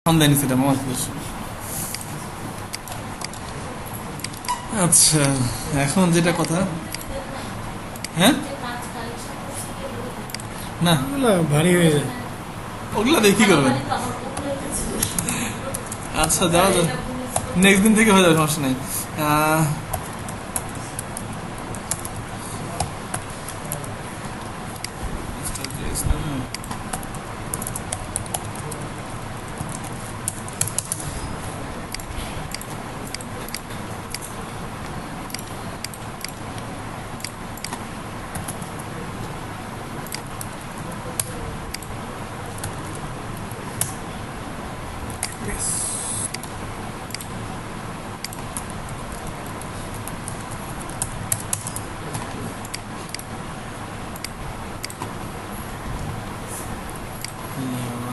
আমদানি সেটা মাছ। আচ্ছা, এখন যেটা কথা, হ্যাঁ না ওগুলো ভারী হয়ে যায়। ওগুলা দিয়ে কি করবেন? আচ্ছা যাওয়া যাবে, নেক্সট দিন থেকে হয়ে যাবে, সমস্যা নেই। আহ,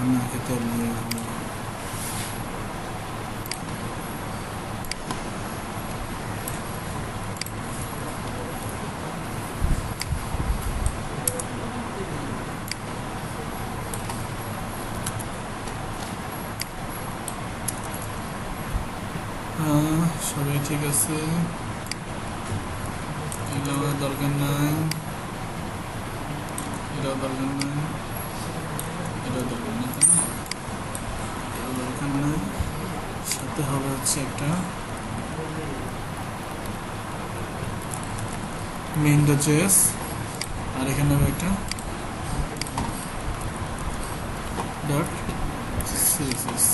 أنا كتب لي সবাই ঠিক আছে, এগুলো দরকার নাই, এটাও দরকার নাই, এটাও দরকার নেই, তাই না? এটাও দরকার নাই। সাথে হবে হচ্ছে একটা মেইন ডট জেএস, আর এখানে হবে একটা ডট সিএসএস,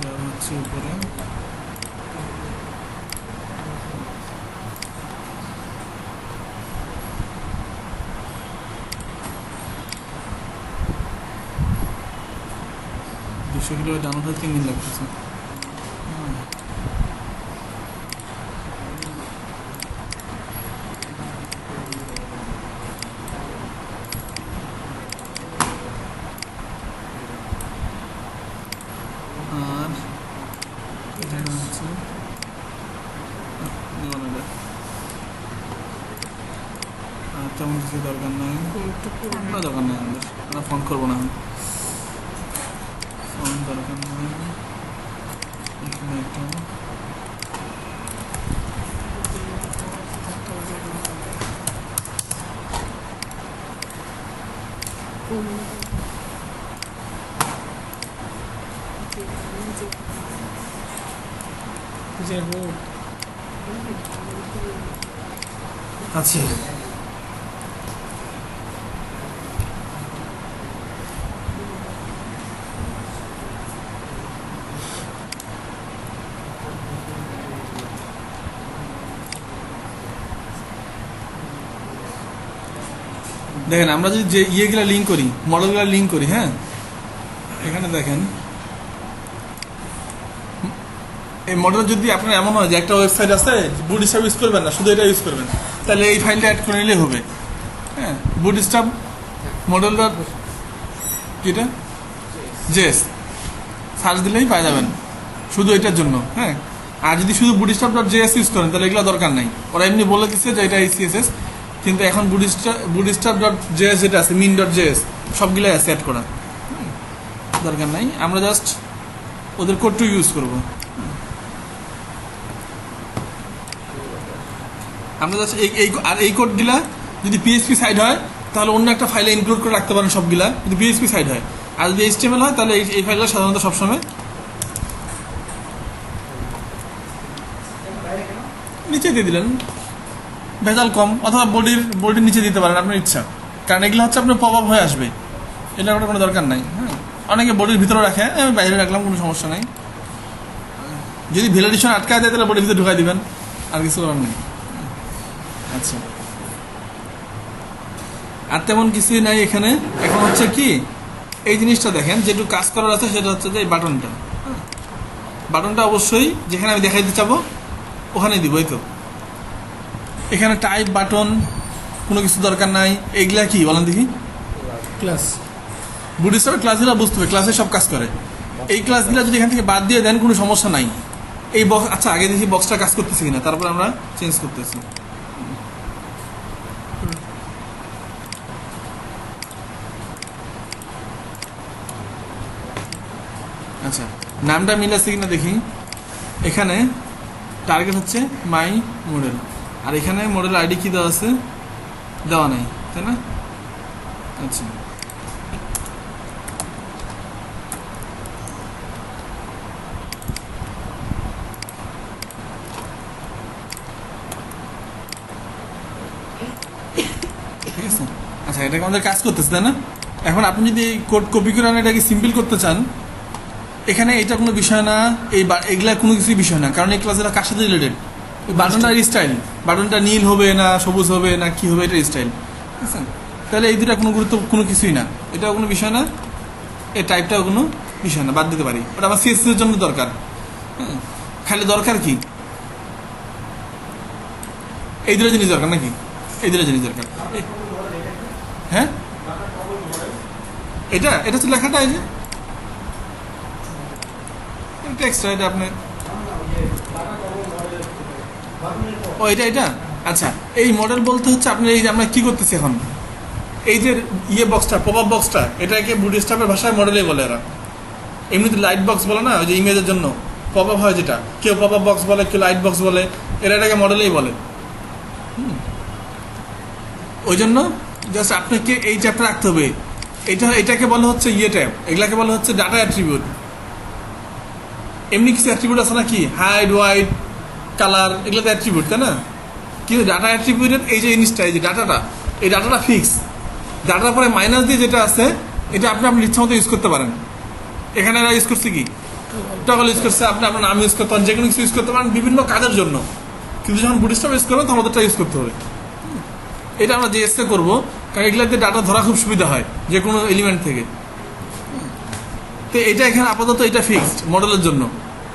যা হচ্ছে উপরে দুশো কিলো ডাউনলোড হতে 3 দিন লাগতেছে। আর এখানে হচ্ছে আর তেমন কিছু দরকার নাই, কোনো দরকার নাই আমাদের, আমরা ফোন করবো না, ফোন দরকার নাই। এখানে একটা আছে। দেখেন আমরা যদি যে ইয়েগুলো লিঙ্ক করি, মডেলগুলো লিঙ্ক করি, হ্যাঁ এখানে দেখেন এই মডেল যদি আপনার এমন হয় যে একটা ওয়েবসাইট আছে বুট স্টাব ইউজ করবেন না, শুধু এটা ইউজ করবেন, তাহলে এই ফাইলটা অ্যাড করে নিলেই হবে। হ্যাঁ, বুট স্টাব মডেল ডট কিটা জেস সার্চ দিলেই পাওয়া যাবেন শুধু এটার জন্য। হ্যাঁ, আর যদি শুধু বুটস্ট্র্যাপ ডট জেএস ইউজ করেন তাহলে এগুলো দরকার নাই, ওরা এমনি বলে দিচ্ছে যে এটা সিএসএস, কিন্তু এখন বুটস্ট্র্যাপ ডট জেএস যেটা আছে মিন ডট জেএস সবগুলাই আছে অ্যাড করা, দরকার নাই, আমরা জাস্ট ওদের কোডটু ইউজ করব। আমরা জাস্ট আর এই কোডগুলা যদি পিএইচপি সাইড হয় তাহলে অন্য একটা ফাইলে ইনক্লুড করে রাখতে পারেন সবগুলা, যদি পিএইচপি সাইড হয়। আর যদি এইচটিএমএল হয় তাহলে এই ফাইলটা সাধারণত সবসময় নিচে দিয়ে দিলেন, ভেজাল কম, অথবা বডির নিচে দিতে পারেন আপনার ইচ্ছা, কারণ এগুলো হচ্ছে আপনার পপ আপ হয়ে আসবে, এটা আপনার কোনো দরকার নাই। হ্যাঁ, অনেকে বডির ভিতরে রাখে, আমি বাইরে রাখলাম, কোনো সমস্যা নাই। যদি ভ্যালিডেশন আটকায় দেয় তাহলে বডির ভিতরে ঢুকাই দিবেন, আর কিছু করার নেই। আচ্ছা, আর তেমন কিছুই নাই এখানে। এখন হচ্ছে কি এই জিনিসটা দেখেন, যেটুকু কাজ করার আছে সেটা হচ্ছে যে এই বাটনটা, বাটনটা অবশ্যই যেখানে আমি দেখাইতে চাবো ওখানেই দিব। এই তো এখানে টাইপ বাটন কোনো কিছু দরকার নাই, এইগুলা কি বলেন দেখি? ক্লাস। বুটস্ট্র্যাপের ক্লাসগুলো বুঝতে হবে, ক্লাসে সব কাজ করে। এই ক্লাসগুলো যদি এখান থেকে বাদ দিয়ে দেন কোনো সমস্যা নাই। এই বক্স, আচ্ছা আগে দেখি বক্সটা কাজ করতেছে কিনা, তারপর আমরা চেঞ্জ করতেছি। আচ্ছা, নামটা মিল আছে কিনা দেখি। এখানে টার্গেট হচ্ছে মাই মডেল, আর এখানে মডেল আইডি কি দেওয়া আছে? দেওয়া নাই, তাই না? আচ্ছা, ঠিক আছে। আচ্ছা, এটাকে আমাদের কাজ করতেছে, তাই না? এখন আপনি যদি এই কোড কপি করে আনে এটাকে সিম্পল করতে চান, এখানে এটা কোনো বিষয় না, এগুলা কোনো কিছুই বিষয় না, কারণ এই ক্লাসের কার সাথে রিলেটেড? বাটনটার স্টাইল, বাটনটা নীল হবে না সবুজ হবে না কি হবে, এটা স্টাইল, ঠিক আছে? তাহলে এই দুটা কোনো কোনো কিছুই না, এটাও কোনো বিষয় না, এই টাইপটাও কোনো বিষয় না, বাদ দিতে পারি। ওটা আমার সিএসএস এর জন্য দরকার। হ্যাঁ, খালি দরকার কি? এই দুটো জিনিস দরকার নাকি? এই দুটো জিনিস দরকার। হ্যাঁ, এটা এটা হচ্ছে লেখাটা, এই যে টেক্সট, এটা আপনি ও এটা এটা আচ্ছা, এই মডেল বলতে হচ্ছে আপনার এই যে আমরা কি করতেছি এখন, এই যে বক্সটা, পপ আপ বক্সটা, এটাকে বুটস্ট্র্যাপের ভাষায় মডেলই বলে এরা। এমনিতে লাইট বক্স বলে না, ওই যে ইমেজের জন্য পপ আপ হয় যেটা, কেউ পপ আপ বক্স বলে, কেউ লাইট বক্স বলে, এরা এটাকে মডেলেই বলে। ওই জন্য জাস্ট আপনাকে এই চ্যাপ্টার রাখতে হবে। এটাকে বলা হচ্ছে ট্যাব, এগুলাকে বলা হচ্ছে ডাটা অ্যাট্রিবিউট। এমনি কিছু অ্যাট্রিবিউট আছে না, কি হাইড, ওয়াইড, কালার, এগুলো তো অ্যাট্রিবিউট, তাই না? কিন্তু ডাটা অ্যাট্রিবিউটের এই যে জিনিসটা, এই যে ডাটাটা, এই ডাটাটা ফিক্স। ডাটার পরে মাইনাস দিয়ে যেটা আছে, এটা আপনি আপনার ইচ্ছা মতো ইউজ করতে পারেন। এখানে এরা ইউজ করছে কি, টগল ইউজ করছে, আপনি আপনার নাম ইউজ করতে পারেন, যে কোনো কিছু ইউজ করতে পারেন বিভিন্ন কাজের জন্য। কিন্তু যখন বুটস্ট্র্যাপ ইউজ করবেন তখন ওদেরটা ইউজ করতে হবে। এটা আমরা জিএসএ করবো, কারণ এগুলাতে ডাটা ধরা খুব সুবিধা হয় যে কোনো এলিমেন্ট থেকে। তো এটা এখানে আপাতত এটা ফিক্সড মডেলের জন্য।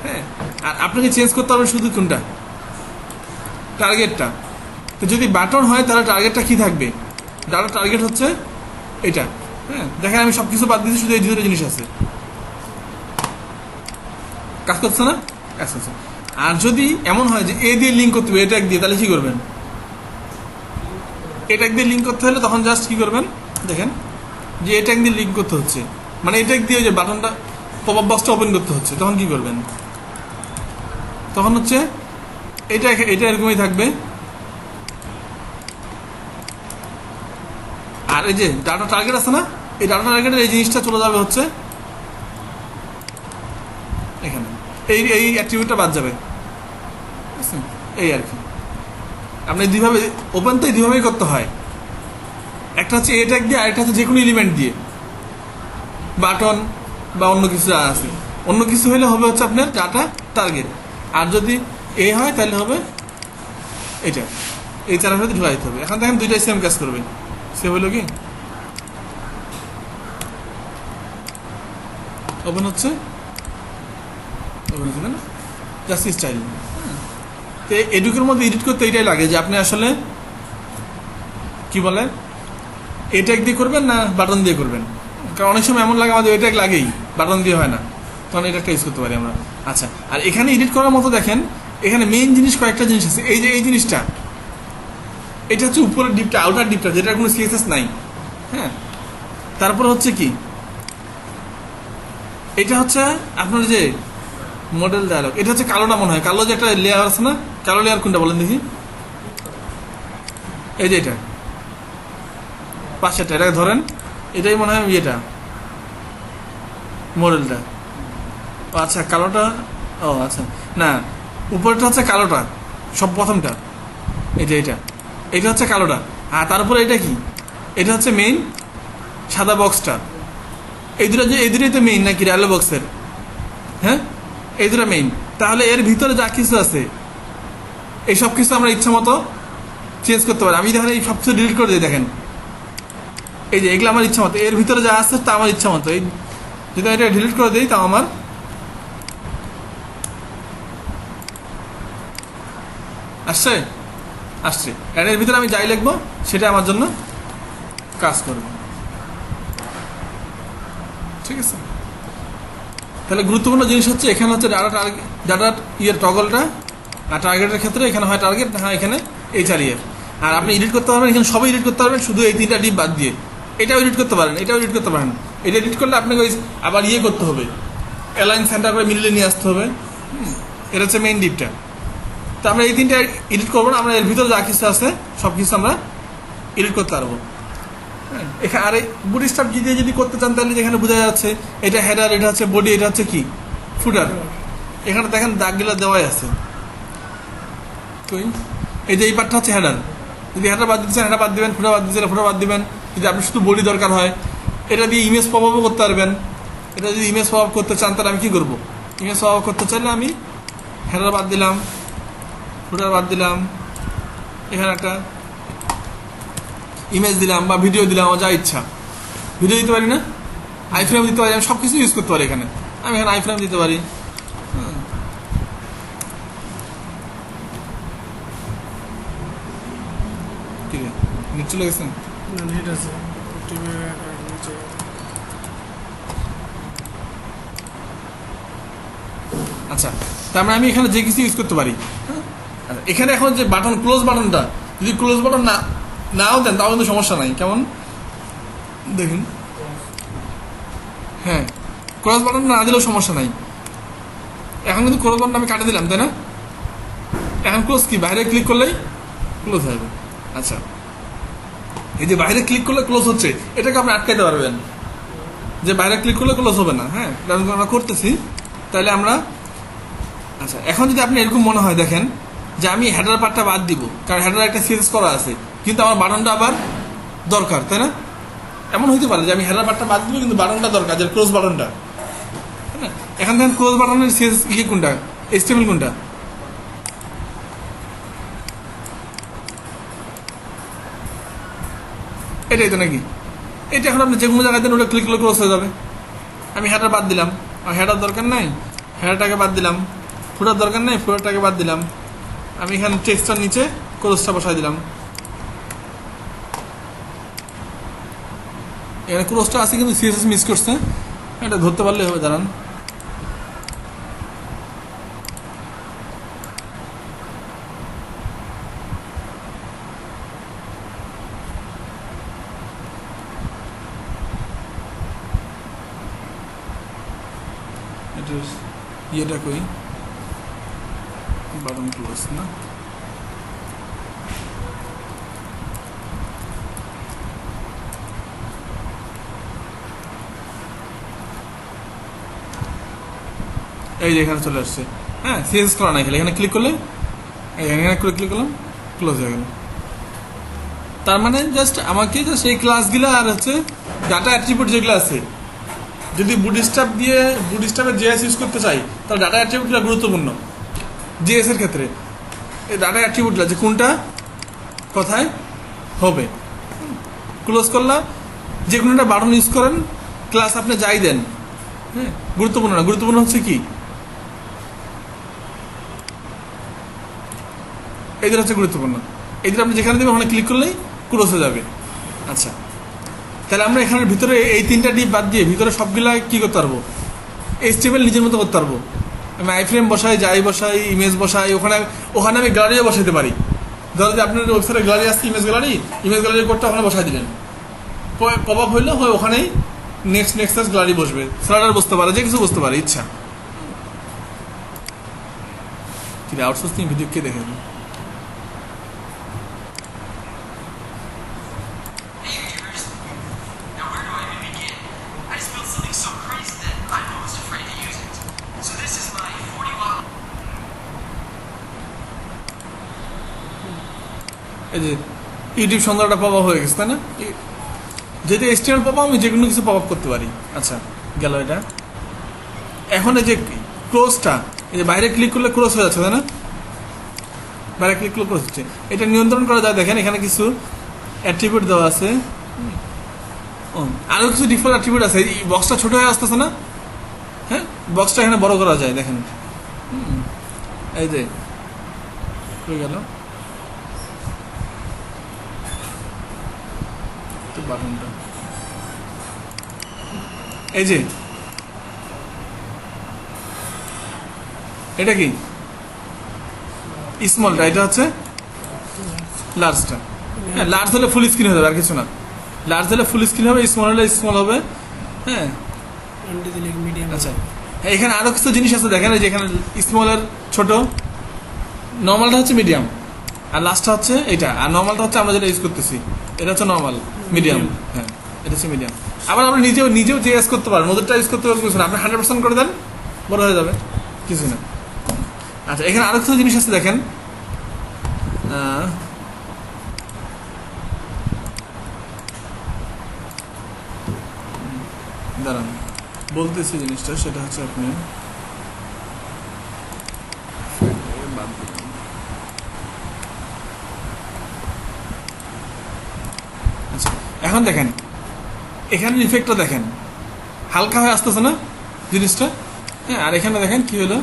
হ্যাঁ, আর আপনাকে চেঞ্জ করতে হবে শুধু কোনটা, টার্গেটটা। তো যদি বাটন হয় তাহলে টার্গেটটা কি থাকবে? ডাটা টার্গেট হচ্ছে এটা। হ্যাঁ, দেখেন আমি সব কিছু বাদ দিয়েছি, শুধু এই দুটো জিনিস আছে। কাজ করছে না? কাজ করছে। আর যদি এমন হয় যে এ দিয়ে লিঙ্ক করতে হবে, এটা দিয়ে, তাহলে কি করবেন? এটা দিয়ে লিঙ্ক করতে হলে তখন জাস্ট কি করবেন, দেখেন যে এটা দিয়ে লিঙ্ক করতে হচ্ছে, মানে এটা দিয়ে যে বাটনটা পপ আপ বক্সটা ওপেন করতে হচ্ছে, তখন কি করবেন? তখন হচ্ছে এটা এটা এরকমই থাকবে। আর এই যে ডাটা টার্গেট আছে না, এই ডাটা টার্গেটের এই জিনিসটা চলে যাবে হচ্ছে এখানে, এই অ্যাট্রিবিউটটা বাদ যাবে, এই আর কি। আপনি দুইভাবে ওপেন, তো দুইভাবেই করতে হয়। একটা হচ্ছে এ ট্যাগ দিয়ে, আরেকটা হচ্ছে যে কোনো এলিমেন্ট দিয়ে, বাটন বা অন্য কিছু আছে। অন্য কিছু হলে হবে হচ্ছে আপনার ডাটা টার্গেট, আর যদি এ হয় তাহলে হবে এটা। এই চারের মধ্যে ঢোকা দিতে হবে। এখন দেখেন দুইটাই সেম কাজ করবে। সে হলো কি ওপেন হচ্ছে, ওপেন হচ্ছে না, জাস্ট স্টাইল। তো এডুকের মধ্যে এডিট করতে এইটাই লাগে যে আপনি আসলে কি বলে, এ ট্যাগ দিয়ে করবেন না বাটন দিয়ে করবেন। কারণ অনেক সময় এমন লাগে আমাদের এ ট্যাগ লাগেই, বাটন দিয়ে হয় না, তখন এটা একটা ইউজ করতে পারি আমরা। আচ্ছা, আর এখানে এডিট করার মতো দেখেন, এখানে মেইন জিনিস কয়েকটা জিনিস আছে। এই যে এই জিনিসটা, এটা হচ্ছে উপরের ডিপটা, আউটার ডিপটা, যেটার কোনো সিএসএস নাই। হ্যাঁ, তারপর হচ্ছে কি, এটা হচ্ছে আপনার যে মডেল ডায়ালগ, এটা হচ্ছে কালোটা মনে হয়, কালো যে একটা লেয়ার আছে না, কালো লেয়ার কোনটা বলেন দেখি? এই যে এটা পাশেরটা, এটাকে ধরেন, এটাই মনে হয় ইয়েটা মডেলটা। আচ্ছা, কালোটা, ও আচ্ছা, না উপরেরটা হচ্ছে কালোটা, সব প্রথমটা, এটা এটা এটা হচ্ছে কালোটা। আর তারপরে এটা কি, এটা হচ্ছে মেইন সাদা বক্সটা। এই দুটোই তো মেইন নাকি ডায়ালগ বক্সের? হ্যাঁ, এই দুটো মেইন। তাহলে এর ভিতরে যা কিছু আছে এই সব কিছু আমরা ইচ্ছা মতো চেঞ্জ করতে পারি। আমি দেখেন এই সব কিছু ডিলিট করে দিই, দেখেন এই যে এগুলো আমার ইচ্ছা মতো, এর ভিতরে যা আছে তা আমার ইচ্ছা মতো। এই যদি এটা ডিলিট করে দিই তাও আমার আসছে আসছে, কারণ এর ভিতরে আমি যাই লিখবো সেটা আমার জন্য কাজ করবে। ঠিক আছে, তাহলে গুরুত্বপূর্ণ জিনিস হচ্ছে এখানে হচ্ছে ডাটা টগলটা, আর টার্গেটের ক্ষেত্রে এখানে হয় টার্গেট, হ্যাঁ এখানে এই চারিয়ে। আর আপনি এডিট করতে পারবেন, এখানে সবই এডিট করতে পারবেন, শুধু এই তিনটা ডিপ বাদ দিয়ে। এটাও এডিট করতে পারেন, এটাও এডিট করতে পারেন। এটা এডিট করলে আপনাকে ওই আবার করতে হবে, অ্যালাইন সেন্টার করে মিডলে নিয়ে আসতে হবে। এটা হচ্ছে মেইন ডিপটা। তো আমরা এই তিনটা এডিট করবো না, আমরা এর ভিতরে যা কিছু আছে সব কিছু আমরা এডিট করতে পারবো। হ্যাঁ, এখানে আর বুট স্টাফ যদি করতে চান তাহলে যেখানে বোঝা যাচ্ছে এটা হেডার, এটা হচ্ছে বডি, এটা হচ্ছে কি ফুটার। এখানে দেখেন দাগগুলো দেওয়াই আছে। তো এই যে এই পার্টটা হচ্ছে হেডার। যদি হেডার বাদ দিচ্ছেন হেডার বাদ দিবেন, ফুটা বাদ দিচ্ছেন ফুটা বাদ দিবেন। যদি আপনি শুধু বডি দরকার হয়, এটা দিয়ে ইমেজ পপ আপও করতে পারবেন। এটা যদি ইমেজ পপ আপ করতে চান তাহলে আমি কী করবো? ইমেজ পপ আপ করতে চাইলে আমি হেডার বাদ দিলাম, ফুটার বাদ দিলাম, এখানে একটা ইমেজ দিলাম বা ভিডিও দিলাম, আমার যা ইচ্ছা। ভিডিও দিতে পারি না, আই ফ্রেম দিতে পারি, আমি সব কিছু ইউজ করতে পারি এখানে। আমি এখানে আই ফ্রেম দিতে পারি। ঠিক আছে, নেট চলে গেছেন? না নেট আছে টিমে নিচে আচ্ছা, তার মানে আমি এখানে যে কিছু ইউজ করতে পারি। আচ্ছা, এখানে এখন যে বাটন ক্লোজ বাটনটা, যদি ক্লোজ বাটন নাও দেন তাও কিন্তু সমস্যা নাই। কেমন দেখুন, হ্যাঁ ক্লোজ বাটন না দিলেও সমস্যা নাই। এখন কিন্তু ক্লোজ বাটন আমি কাটে দিলাম, তাই না? এখন ক্লোজ কি বাইরে ক্লিক করলেই ক্লোজ হয়ে যাবে। আচ্ছা, এই যে বাইরে ক্লিক করলে ক্লোজ হচ্ছে, এটাকে আপনি আটকাইতে পারবেন যে বাইরে ক্লিক করলে ক্লোজ হবে না। হ্যাঁ, এটা আমরা করতেছি। তাহলে আমরা আচ্ছা, এখন যদি আপনি এরকম মনে হয় দেখেন যে আমি হেডার পার্টটা বাদ দিব, কারণ হেডার একটা সিরিজ করা আছে, কিন্তু আমার বাটনটা আবার দরকার, তাই না? এমন হইতে পারে যে আমি হেডার পার্টটা বাদ দিব কিন্তু বাটনটা দরকার, যে ক্লোজ বাটনটা। হ্যাঁ, এখন দেখেন ক্লোজ বাটনের সিরিজ ইয়ে কোনটা, HTML কোনটা? এটাই তো নাকি? এটা এখন আপনি যে কোনো জায়গায় দেন ওটা ক্লিক করলে ক্লোজ হয়ে যাবে। আমি হেডার বাদ দিলাম, আর হেডার দরকার নাই, হেডারটাকে বাদ দিলাম। ফুটার দরকার নেই, ফুটারটাকে বাদ দিলাম। আমি এখানে টেক্সটার নিচে ক্লোজটা বসাই দিলাম। এখানে ক্লোজটা আছে কিন্তু সিএসএস মিস করছে, এটা ধরতে পারলে হবে। দাঁড়ান, এটা ইয়েটা কই, বাটন ক্লোজ না, এই যে এখানে চলে আসছে। হ্যাঁ, সিএস করা নাই, খেলে এখানে ক্লিক করলে, এখানে করে ক্লিক করলাম, ক্লোজ হয়ে গেল। তার মানে জাস্ট আমাকে জাস্ট এই ক্লাসগুলো আর হচ্ছে ডাটা অ্যাট্রিবিউট যেগুলো আছে, যদি বুটস্ট্র্যাপ দিয়ে বুটস্ট্র্যাপের জেএস ইউজ করতে চাই তাহলে ডাটা অ্যাট্রিবিউটগুলো গুরুত্বপূর্ণ জেএস এর ক্ষেত্রে। এই ডাটা অ্যাট্রিবিউটগুলো যে কোনটা কোথায় হবে, ক্লোজ করলাম। যে কোনো একটা বাটন ইউজ করেন, ক্লাস আপনি যাই দেন, হ্যাঁ গুরুত্বপূর্ণ না, গুরুত্বপূর্ণ হচ্ছে কি এইদের হচ্ছে গুরুত্বপূর্ণ। এইদের আপনি যেখানে দেবেন ওখানে ক্লিক করলেই ক্লোজ হয়ে যাবে। আচ্ছা, তাহলে আমরা এখানের ভিতরে এই তিনটা ডিপ বাদ দিয়ে ভিতরে সবগুলা কি করতে পারবো? HTML নিজের মতো করতে পারবো। আমি আইফ্রেম বসাই, যাই বসাই, ইমেজ বসাই, ওখানে আমি গ্যালারিও বসাইতে পারি। ধরো যে আপনার ওয়েবসাইটে গ্যালারি আসছে, ইমেজ গ্যালারি কোডটা ওখানে বসাই দিলেন, পপ আপ হইলে হয় ওখানেই নেক্সট গ্যালারি বসবে, স্লাইডার বসতে পারে, যে কিছু বসতে পারে ইচ্ছা। কি আউটসোর্সিং ভিডিও কে দেখে? এই যে ইউটিউব সংখ্যাটা পপ আপ হয়ে গেছে, তাই না? যেহেতু HTML পপ আপ, আমি যে কোনো কিছু পপ আপ করতে পারি। আচ্ছা, গেল এটা। এখন এই যে ক্লোজটা, এই যে বাইরে ক্লিক করলে ক্লোজ হয়ে যাচ্ছে, তাই না? বাইরে ক্লিক করলে ক্লোজ হচ্ছে। এটা নিয়ন্ত্রণ করা যায়। দেখেন এখানে কিছু অ্যাট্রিবিউট দেওয়া আছে, আরও কিছু ডিফল্ট অ্যাট্রিবিউট আছে। এই বক্সটা ছোট হয়ে আসতেছে না? হ্যাঁ, বক্সটা এখানে বড় করা যায়। দেখেন এই যে হয়ে গেল বাটনটা, এই যে এটা কি স্মলটা, এটা হচ্ছে লার্জটা। হ্যাঁ, লার্জ হলে ফুল স্ক্রিন হয়ে যাবে, আর কিছু না। লার্জ হলে ফুল স্ক্রিন হবে, স্মল হলে স্মল হবে। হ্যাঁ, মিডিয়াম। আচ্ছা, এখানে আরো কিছু জিনিস আছে দেখেন, এই যে এখানে স্মলের ছোট, নর্মালটা হচ্ছে মিডিয়াম, আর লাস্টটা হচ্ছে এটা, আর নর্মালটা হচ্ছে আমরা যেটা ইউজ করতেছি, এটা হচ্ছে নর্মাল, মিডিয়াম। হ্যাঁ, এটা হচ্ছে মিডিয়াম। আবার আপনি নিজেও যে ইউজ করতে পারেন, ওদেরটা ইউজ করতে পারবেন কিছু না, আপনি 100% করে দেন, বড় হয়ে যাবে, কিছু না। আচ্ছা, এখানে আরো কিছু জিনিস আছে দেখেন, দাঁড়ান বলতেছি জিনিসটা, সেটা হচ্ছে আপনি বাদ দিলাম। আচ্ছা, এখন দেখেন এখানে ইফেক্টটা দেখেন, হালকা হয়ে আসতেছে না জিনিসটা? হ্যাঁ, আর এখানে দেখেন কি হলো,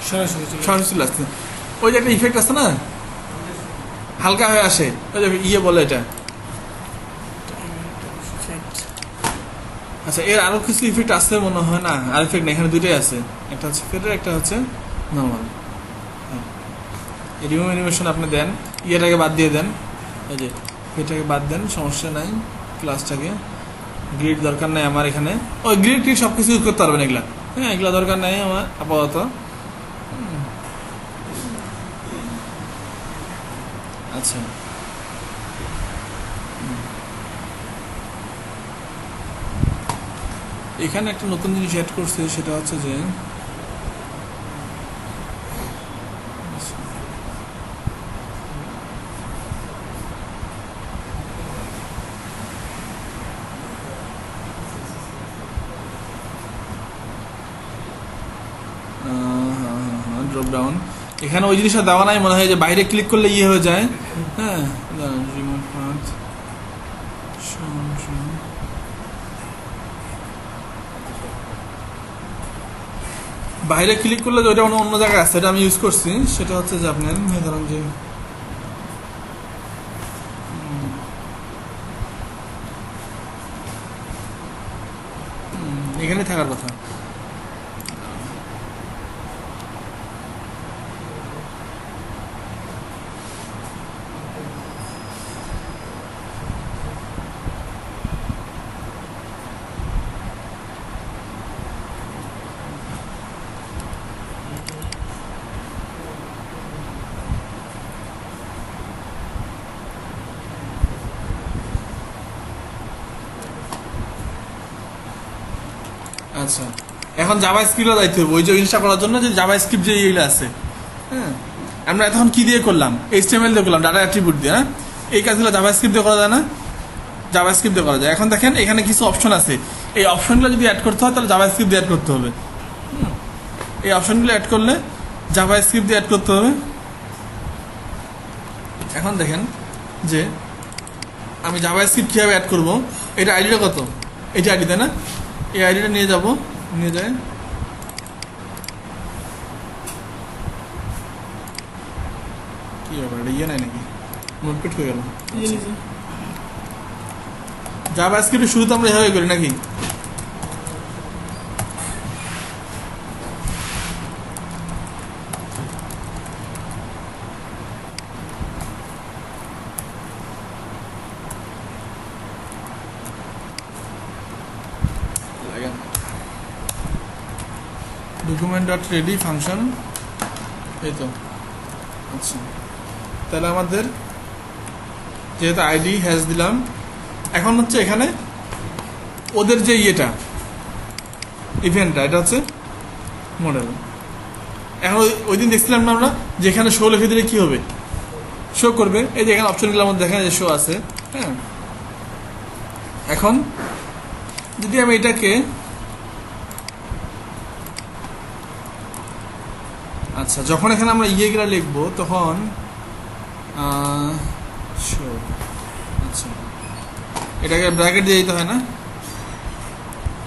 সরাসরি চলে সরাসরি চলে আসছে। ওই যে একটা ইফেক্ট আছে না, হালকা হয়ে আসে, ওই যে ইয়ে বলে এটা। effect। আচ্ছা, এর আরো কিছু ইফেক্ট আছে মনে হয় না? আর ইফেক্ট না, এখানে দুইটাই আছে, একটা হচ্ছে ফেডার, একটা হচ্ছে নর্মাল। রিমুভ অ্যানিমেশন আপনি দেন, ইয়েটাকে বাদ দিয়ে দেন, এই যে এটাকে বাদ দেন, সমস্যা নাই। ক্লাসটাকে গ্রিড দরকার নাই আমার এখানে, ওই গ্রিড টিড সব কিছু ইউজ করতে পারবেন এগুলা। হ্যাঁ, এগুলা দরকার নাই আমার আপাতত। আচ্ছা, এখানে একটা নতুন জিনিস অ্যাড করছে, সেটা হচ্ছে যে ড্রপ ডাউন, এখানে ওই জিনিসটা দেওয়া নাই মনে হয়, যে বাইরে ক্লিক করলে ইয়ে হয়ে যায়। হ্যাঁ, রিমুভ পাথ, বাইরে ক্লিক করলে যে ওইটা অন্য জায়গায় আছে, এটা আমি ইউজ করছি, সেটা হচ্ছে যে আপনার ধরেন যে এখানে থাকার কথা। আচ্ছা, এখন জাভা স্ক্রিপ্টও যাইতে হবে ওই যে জিনিসটা করার জন্য, যে জাভা স্ক্রিপ্ট যে ইয়েগুলো আছে। হ্যাঁ, আমরা এখন কি দিয়ে করলাম, HTML দিয়ে করলাম, ডাটা অ্যাট্রিবিউট দিয়ে। হ্যাঁ, এই কাজগুলো জাভা স্ক্রিপ্ট দিয়ে করা যায় না? জাভা স্ক্রিপ্ট দিয়ে করা যায়। এখন দেখেন এখানে কিছু অপশন আছে, এই অপশনগুলো যদি অ্যাড করতে হয় তাহলে জাভা স্ক্রিপ্ট দিয়ে অ্যাড করতে হবে। এই অপশনগুলো অ্যাড করলে জাভা স্ক্রিপ্ট দিয়ে অ্যাড করতে হবে। এখন দেখেন যে আমি জাভা স্ক্রিপ্ট কীভাবে অ্যাড করবো, এটা আইডিটা কত, এটা আইডি তাই না? এই আইডিটা নিয়ে যাব, নিয়ে যায় কি ব্যাপার, এটা ইয়ে নাই নাকি, নোটপ্যাড হয়ে গেল। জাভা স্ক্রিপ্টের শুরুতে আমরা এভাবে করি নাকি? ডকুমেন্ট ডট রেডি ফাংশন, এই তো। আচ্ছা, তাহলে আমাদের যেহেতু আইডি হ্যাশ দিলাম, এখন হচ্ছে এখানে ওদের যে ইয়েটা ইভেন্টটা, এটা হচ্ছে মডেল। এখন ওই দিন দেখছিলাম না আমরা, যেখানে শো লিখে দিলে কী হবে, শো করবে। এই যে এখানে অপশনগুলো আমাদের দেখেন যে শো আছে। হ্যাঁ, এখন যদি আমি এটাকে, আচ্ছা, যখন এখানে আমরা ইয়েগুলা লিখবো তখন শো, আচ্ছা, এটাকে ব্র্যাকেট দিয়ে দিতে হয় না?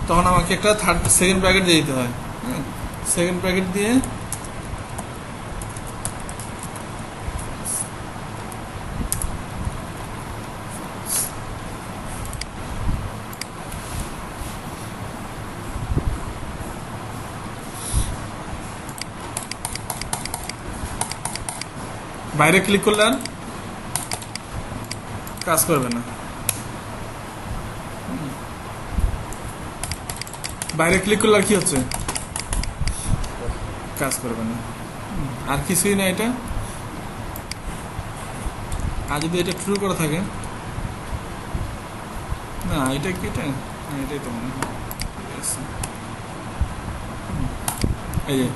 তখন আমাকে একটা সেকেন্ড ব্র্যাকেট দিয়ে দিতে হয়। সেকেন্ড ব্র্যাকেট দিয়ে বাইরে ক্লিক করলে আর কাজ করবে না। বাইরে ক্লিক করলে আর কি হচ্ছে? কাজ করবে না। আর কিছুই না এটা। আর যদি এটা ট্রু করা থাকে, না এটা কি, এটা হ্যাঁ এটাই তো মনে হয়। ঠিক আছে। এই যে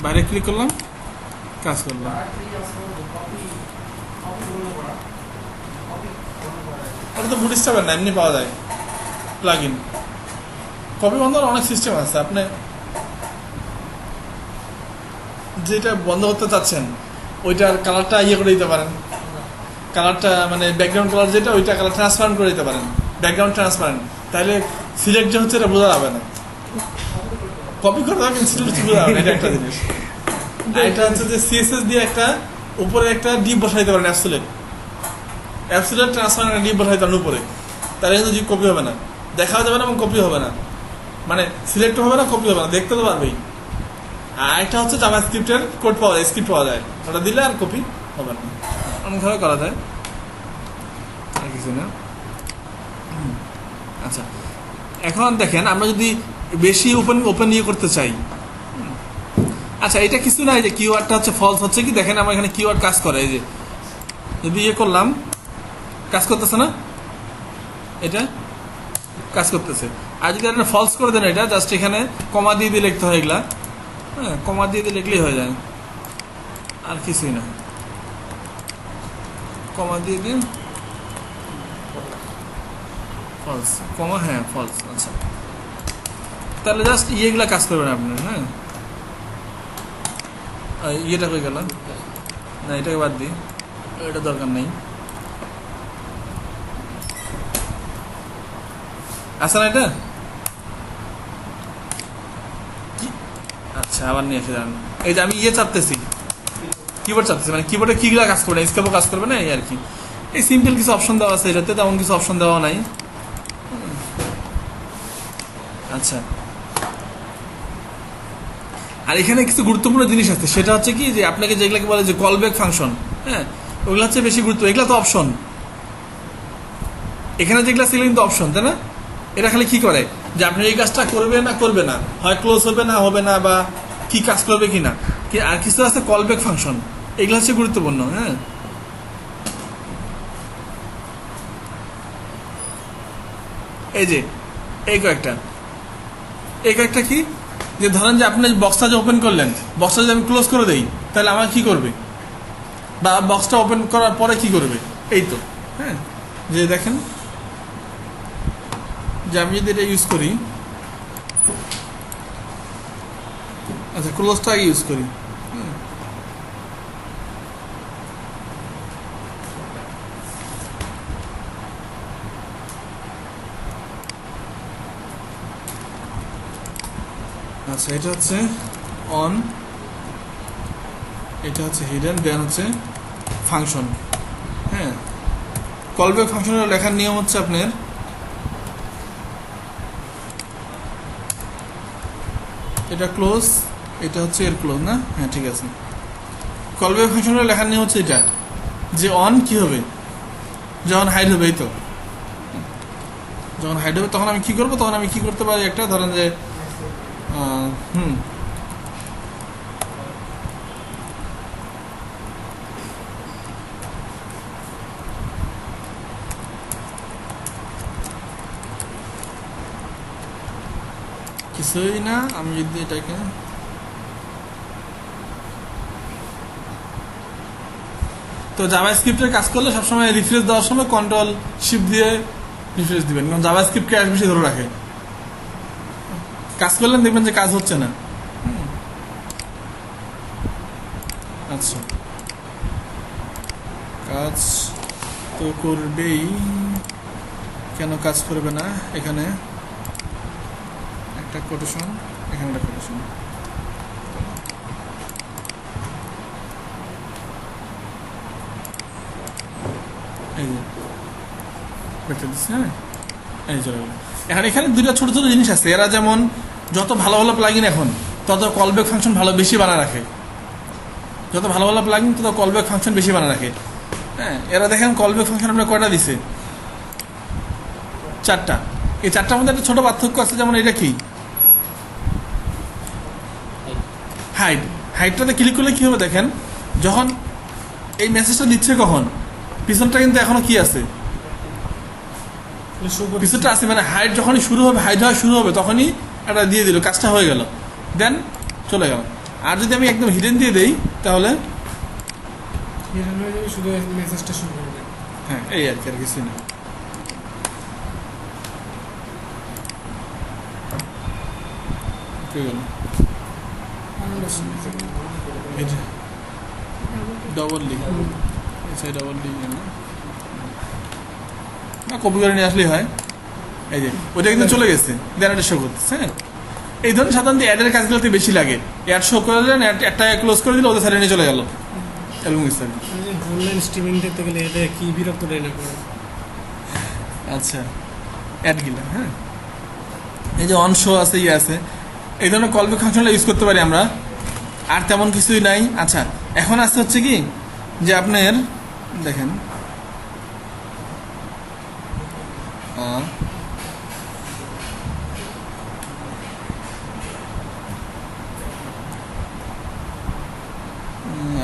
বাইরে ক্লিক করলাম, কাজ করলাম। ওটা তো বুটস্ট্র্যাপের না, এমনি পাওয়া যায় প্লাগ ইন। কপি বন্ধ করার অনেক সিস্টেম আছে। আপনি যেটা বন্ধ করতে চাচ্ছেন ওইটার কালারটা ইয়ে করে দিতে পারেন, কালারটা মানে ব্যাকগ্রাউন্ড কালার যেটা ওইটা কালার ট্রান্সপারেন্ট করে দিতে পারেন, ব্যাকগ্রাউন্ড ট্রান্সপারেন্ট। তাহলে সিলেক্ট যে হচ্ছে এটা বোঝা যাবে না। কপি করতে হবে কিন্তু সিলেক্ট বোঝা যাবে না, এটা একটা জিনিস। আর এটা হচ্ছে যে সিএসএস দিয়ে একটা উপরে একটা ডিপ বসাই দিতে পারেন, অ্যাবসোলিউট ট্রান্সপারেন্ট একটা ডিপ বসাই দিতে পারেন উপরে। তাহলে কিন্তু কপি হবে না, দেখাও যাবে না এবং কপি হবে না, মানে সিলেক্ট হবে না, কপি হবে না, দেখতে তো পারবেই। আর একটা হচ্ছে জাভাস্ক্রিপ্টের কোড পাওয়া যায়, স্ক্রিপ্ট পাওয়া যায়, ওটা দিলে আর কপি হবে না। অনেকভাবে করা যায়, আর কিছু না। আচ্ছা, এখন দেখেন আমরা যদি বেশি ওপেন ইয়ে করতে চাই, আচ্ছা এটা কিছু না, এই যে কিওয়ার্ডটা হচ্ছে ফলস হচ্ছে কি, দেখেন আমার এখানে কিওয়ার্ড কাজ করে। এই যে যদি ইয়ে করলাম, কাজ করতেছে না, এটা কাজ করতেছে। আর যদি একটা ফলস করে দেন, এটা জাস্ট এখানে কমা দিয়ে দিয়ে লিখতে হয় এগুলা। হ্যাঁ, কমা দিয়ে দিয়ে লিখলেই হয়ে যায়, আর কিছুই না। কমা দিয়ে দিন, ফলস, কমা, হ্যাঁ ফলস। আচ্ছা, তাহলে জাস্ট ইয়েগুলা কাজ করবেন আপনার। হ্যাঁ, ইয়েটা হয়ে গেল না, এটাকে বাদ দিই, এটা দরকার নেই। আসে না এটা? আচ্ছা, আবার নিয়ে এসে যান। এই যে আমি ইয়ে চাপতেছি, কিবোর্ড চাপতেছি, মানে কিবোর্ডে কিগুলা কাজ করবে না, স্কেপও কাজ করবে না, এই আর কি। এই সিম্পল কিছু অপশন দেওয়া আছে এটাতে, তেমন কিছু অপশন দেওয়া নাই। আচ্ছা, আর এখানে কিছু গুরুত্বপূর্ণ জিনিস আছে, সেটা হচ্ছে কি যে আপনাকে যেগুলাকে বলে যে কল ব্যাক ফাংশন, হ্যাঁ ওগুলো হচ্ছে বেশি গুরুত্ব। এগুলো তো অপশন, এখানে যেগুলো ছিল কিন্তু অপশন, তাই না? এটা খালি কি করে যে আপনি এই কাজটা করবে না করবে না, হয় ক্লোজ হবে না হবে না, বা কি কাজ করবে কি না। আর কিছু আছে কল ব্যাক ফাংশন, এগুলো হচ্ছে গুরুত্বপূর্ণ। হ্যাঁ, এই যে এই কয়েকটা কি, যে ধরেন যে আপনি বক্সটা যে ওপেন করলেন, বক্সটা যদি আমি ক্লোজ করে দেই তাহলে আমার কি করবে, বা বক্সটা ওপেন করার পরে কি করবে, এই তো। হ্যাঁ, যে দেখেন যে আমি যদি এটা ইউজ করি, আচ্ছা ক্লোজটা আগে ইউজ করি। আচ্ছা, এটা হচ্ছে অন, এটা হচ্ছে হিডেন, দেন হচ্ছে ফাংশন। হ্যাঁ, কলব্যাক ফাংশনের লেখার নিয়ম হচ্ছে আপনার এটা ক্লোজ, এটা হচ্ছে এর ক্লোজ না, হ্যাঁ ঠিক আছে। কলব্যাক ফাংশনের লেখার নিয়ম হচ্ছে এটা, যে অন কি হবে যখন হাইড হবে, এই তো যখন হাইড হবে তখন আমি কি করবো, তখন আমি কি করতে পারি, একটা ধরেন যে কিছুই না, আমি যদি এটাকে তো জাভাস্ক্রিপ্টের কাজ করলে সবসময় রিফ্রেশ দেওয়ার সময় কন্ট্রোল শিফট দিয়ে রিফ্রেশ দিবেন, কারণ জাভাস্ক্রিপ্ট ক্র্যাশ বেশি ধরে রাখে। কাজ করলেন দেখবেন যে কাজ হচ্ছে না। আচ্ছা, কাজ তো করবেই, কেন কাজ করবে না? এখানে একটা কোটেশন, এখানে একটা কোটেশন, এই যে বেটে দিচ্ছে। হ্যাঁ, এই চলে গেল। এখন এখানে দুইটা ছোট ছোট জিনিস আছে, এরা যেমন যত ভালো ভালো প্লাগইন এখন তত কলব্যাক ফাংশন ভালো বেশি বানা রাখে, যত ভালো ভালো প্লাগইন তত কলব্যাক ফাংশন বেশি বানা রাখে। হ্যাঁ, এরা দেখেন কলব্যাক ফাংশন আমরা কয়টা দিছে, 4টা। এই চারটার মধ্যে একটা ছোট পার্থক্য আছে, যেমন এটা কি হাইড। হাইডটাতে ক্লিক করলে কি হবে দেখেন, যখন এই মেসেজটা দিচ্ছে কখন পিছনটা কিন্তু এখনো কি আছে, পিছনটা আছে, মানে হাইড যখনই শুরু হবে, হাইড হওয়া শুরু হবে তখনই একটা দিয়ে দিল, কাজটা হয়ে গেল, দেন চলে গেল। আর যদি আমি একদম হিডেন দিয়ে দেই তাহলে হিডেন হয়ে যাবে, শুধু মেসেজটা শুরু করবে। হ্যাঁ এই আর কি, আর কিছুই না। ডবল ডি ডবল ডি না, কপি করে নিয়ে আসলেই হয়। এই যে ওইটা কিন্তু চলে গেছে, দেন এটা শো করতেছে। হ্যাঁ, এই ধরনের সাধারণত অ্যাডের কাজগুলোতে বেশি লাগে। অ্যাড শো করে দিলেন, একটা ক্লোজ করে দিলে ওদের সাইডে নিয়ে চলে গেল এরকম ইত্যাদি। অনলাইন স্ট্রিমিং দেখতে গেলে এটা কি বিরক্ত দেয় না করে। আচ্ছা, অ্যাডগুলো হ্যাঁ, এই যে অন শো আছে, ইয়ে আছে, এই ধরনের কলব্যাক ফাংশনটা ইউজ করতে পারি আমরা। আর তেমন কিছুই নাই। আচ্ছা, এখন আসতে হচ্ছে কি যে আপনার দেখেন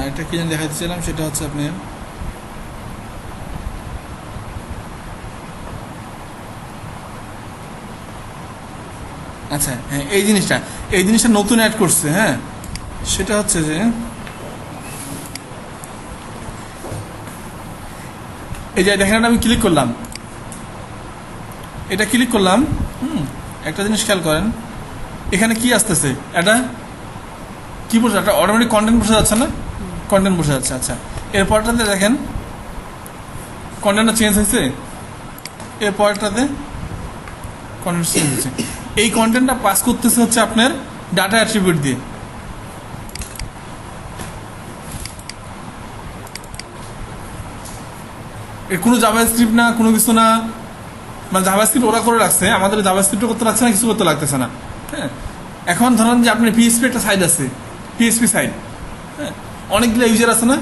এটা কি যেন দেখাচ্ছিলাম, সেটা হচ্ছে আপনার আচ্ছা হ্যাঁ, এই জিনিসটা নতুন অ্যাড করছে। হ্যাঁ, সেটা হচ্ছে যে এই যে দেখেন, আমি ক্লিক করলাম, এটা ক্লিক করলাম। একটা জিনিস খেয়াল করেন, এখানে কি আসতেছে, এটা কি বসে, একটা অটোমেটিক কন্টেন্ট বসে যাচ্ছে না, কন্টেন্ট বসে যাচ্ছে। আচ্ছা, এরপরটাতে দেখেন কন্টেন্টটা চেঞ্জ হয়েছে, এরপরটাতে কন্টেন্ট চেঞ্জ হয়েছে। এই কন্টেন্টটা পাস করতেছে হচ্ছে আপনার ডাটা অ্যাট্রিবিউট দিয়ে। এর কোনো জাভাস্ক্রিপ্ট না, কোনো কিছু না, মানে জাভাস্ক্রিপ্ট ওরা করে রাখছে, আমাদের জাভাস্ক্রিপ্ট করতে লাগছে না, কিছু করতে লাগতেছে না। হ্যাঁ, এখন ধরেন যে আপনার পিএসপি একটা সাইড আছে, পিএসপি সাইড, হ্যাঁ, অনেকগুলো ইউজার আছে না,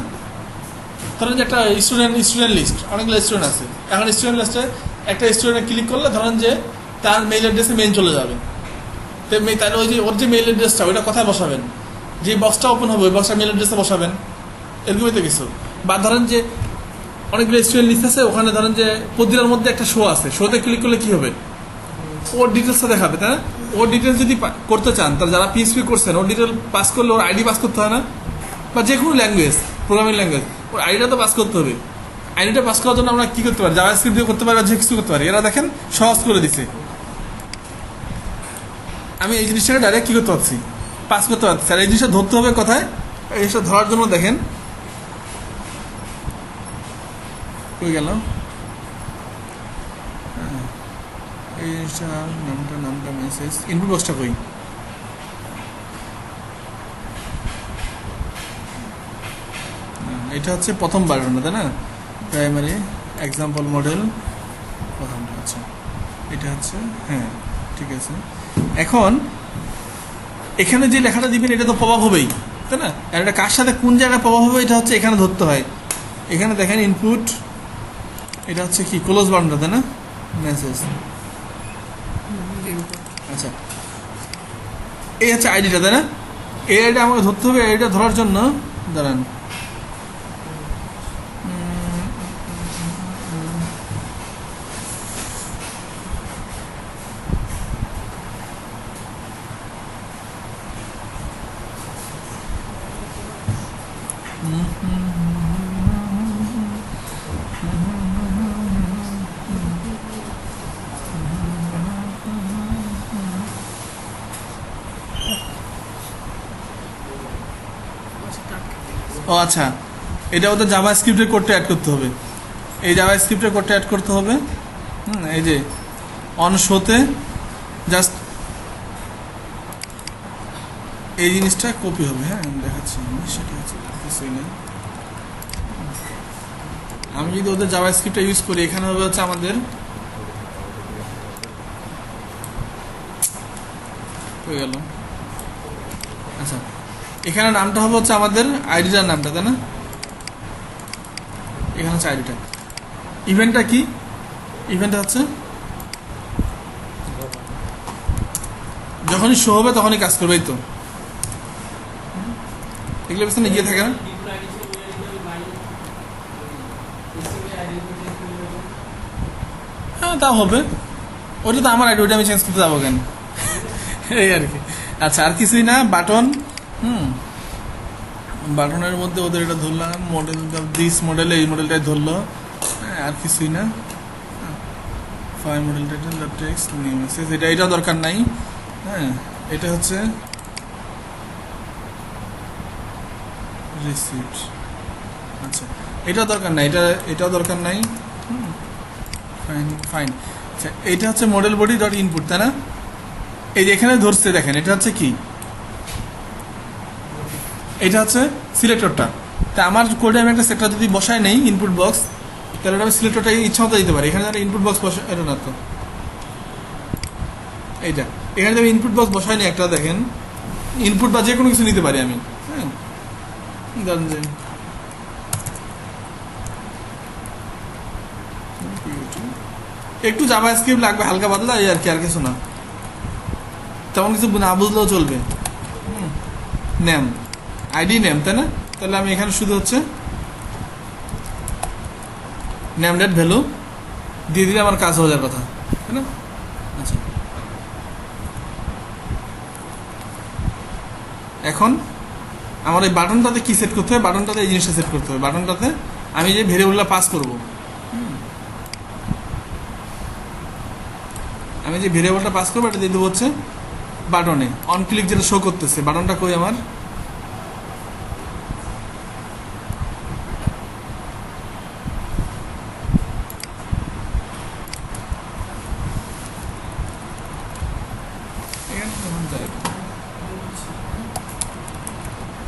ধরেন যে একটা স্টুডেন্ট লিস্ট, অনেকগুলো স্টুডেন্ট আছে। এখন স্টুডেন্ট লিস্টে একটা স্টুডেন্ট ক্লিক করলে ধরেন যে তার মেইল অ্যাড্রেসে মেইল চলে যাবে, তাহলে ওই যে ওর যে মেইল অ্যাড্রেসটা ওইটা কোথায় বসাবেন, যে বক্সটা ওপেন হবে ওই বক্সটা মেইল অ্যাড্রেসে বসাবেন, এরকমই তো কিছু। বা ধরেন যে অনেকগুলো স্টুডেন্ট লিস্ট আছে, ওখানে ধরেন যে প্রতিটার মধ্যে একটা শো আছে, শোতে ক্লিক করলে কি হবে, ওর ডিটেলসটা দেখাবে, তাই না? ওর ডিটেলস যদি করতে চান, তাহলে যারা পিএইচপি করছেন ওর ডিটেল পাস করলে ওর আইডি পাস করতে হয় না, বা যে কোনো ল্যাঙ্গুয়েজ, প্রোগ্রামিং ল্যাঙ্গুয়েজ, ওর আইডিটা তো পাস করতে হবে। আইডিটা পাস করার জন্য আমরা কী করতে পারি, জাভাস্ক্রিপ্ট দিয়ে করতে পারি, বা যে কিছু করতে পারি। এরা দেখেন সহজ করে দিছে, আমি এই জিনিসটাকে ডাইরেক্ট কী করতে পারছি, পাস করতে পারছি। আর এই জিনিসটা ধরতে হবে কোথায়, এই জিনিসটা ধরার জন্য দেখেন হয়ে গেল এই জিনিসটা, নামটা মেসেজ ইনপুট বক্সটা কই, এটা হচ্ছে প্রথম বাটন, তাই না? প্রাইমারি এক্সাম্পল মডেল প্রথমটা। আচ্ছা, এটা হচ্ছে, হ্যাঁ ঠিক আছে। এখন এখানে যে লেখাটা দিবেন এটা তো প্রভাব হবেই, তাই না? আর এটা কার সাথে কোন জায়গায় প্রভাব হবে এটা হচ্ছে এখানে ধরতে হয়। এখানে দেখেন ইনপুট, এটা হচ্ছে কি ক্লোজ বাটনটা, তাই না? মেসেজ। আচ্ছা, এই হচ্ছে আইডিটা, তাই না? এই আইডিটা আমাকে ধরতে হবে। আইডিটা ধরার জন্য দাঁড়ান, ও আচ্ছা, এটা ওদের জাভাস্ক্রিপ্টের কোডটা অ্যাড করতে হবে। এই জাভাস্ক্রিপ্টের কোডটা অ্যাড করতে হবে। এই যে অন শোতে জাস্ট এই জিনিসটা কপি হবে। হ্যাঁ দেখাচ্ছি আমি, সেটা হচ্ছে কিছুই নেই। আমি যদি ওদের জাভাস্ক্রিপ্টটা ইউজ করি, এখানে হবে হচ্ছে আমাদের হয়ে গেল। আচ্ছা, এখানে নামটা হবে হচ্ছে আমাদের আইডিটার নামটা, তাই না? এখানে হচ্ছে আইডিটা। ইভেন্টটা কি, ইভেন্টটা হচ্ছে যখনই শো হবে তখনই কাজ করবে, এই তো এগুলো পিছনে গিয়ে থাকে না। হ্যাঁ তা হবে, ওটা তো আমার আইডি, ওইটা আমি চেঞ্জ করতে যাবো কেন, এই আর কি। আচ্ছা আর কিছুই না, বাটন। বাটনের মধ্যে ওদের এটা ধরলাম, মডেল দিস মডেলে এই মডেলটাই ধরলো। হ্যাঁ আর কিছুই না, file model title text new message, এটা দরকার নাই। হ্যাঁ এটা হচ্ছে রিসিপ্ট, আচ্ছা এটা দরকার নাই, এটাও দরকার নাই। Fine fine. আচ্ছা এটা হচ্ছে মডেল বডি ডট ইনপুট, তাই না? এই যে এখানে ধরছে দেখেন, এটা হচ্ছে কি, এটা হচ্ছে সিলেক্টরটা। তা আমার কোডে আমি একটা সেক্টর যদি বসায় নেই ইনপুট বক্স, তাহলে আমি সিলেক্টরটা ইচ্ছা মতো দিতে পারি। এখানে একটা ইনপুট বক্স বসা, এটা না তো এইটা, এখানে আমি ইনপুট বক্স বসাই নি একটা, দেখেন ইনপুট বা যে কোনো কিছু নিতে পারি আমি। হ্যাঁ ধরেন যে একটু জাভাস্ক্রিপ্ট লাগবে হালকা পাতলা, এই আর কি, আর কিছু না, তেমন কিছু না বুঝলেও চলবে। নেম আইডি নেম, তাই না? তাহলে আমি এখানে শুধু হচ্ছে নেম ডেট ভ্যালু দিয়ে দিলে আমার কাজ হয়ে যাওয়ার কথা, তাই না? আচ্ছা এখন আমার এই বাটনটাতে কি সেট করতে হবে, বাটনটাতে এই জিনিসটা সেট করতে হবে। বাটনটাতে আমি যে ভেরিয়েবলটা পাস করব, আমি যে ভেরিয়েবলটা পাস করবো এটা দিয়ে দেবো হচ্ছে বাটনে। অন ক্লিক যেটা শো করতেছে, বাটনটা কই আমার,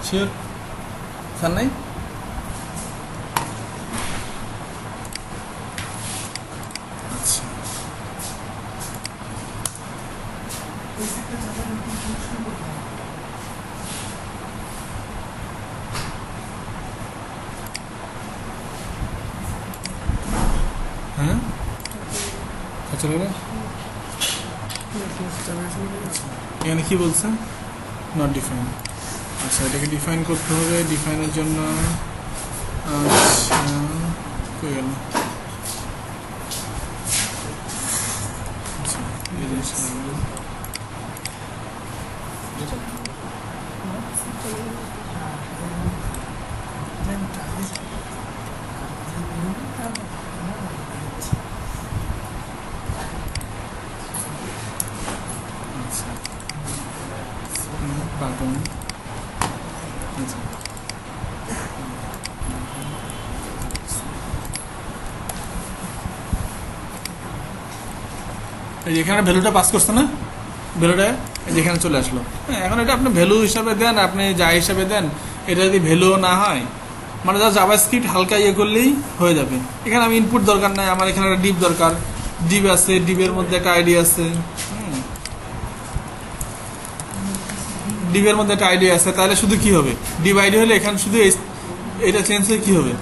শিওর স্যার নাই? আচ্ছা হ্যাঁ চলে গেল। এখানে কি বলছে, নট ডিফাইন। আচ্ছা এটাকে ডিফাইন করতে হবে, ডিফাইনের জন্য আচ্ছা কই গেল, আচ্ছা এই জিনিসটা লাগবে। আচ্ছা বাটন, আচ্ছা এই যেখানে ভ্যালুটা পাস করছে না, ভ্যালুটা যেখানে চলে আসলো। হ্যাঁ এখন এটা আপনি ভ্যালু হিসাবে দেন, আপনি যা হিসাবে দেন, এটা যদি ভ্যালুও না হয়, মানে যা জাভাস্ক্রিপ্ট হালকা ইয়ে করলেই হয়ে যাবে। এখানে আমি ইনপুট দরকার নাই, আমার এখানে একটা ডিপ দরকার, ডিপ আছে, ডিপের মধ্যে একটা আইডি আছে, ডিপের মধ্যে একটা আইডি আছে, তাহলে শুধু কি হবে, ডিপ আইডি হলে এখানে শুধু এটা চেঞ্জ হয়ে কি হবে,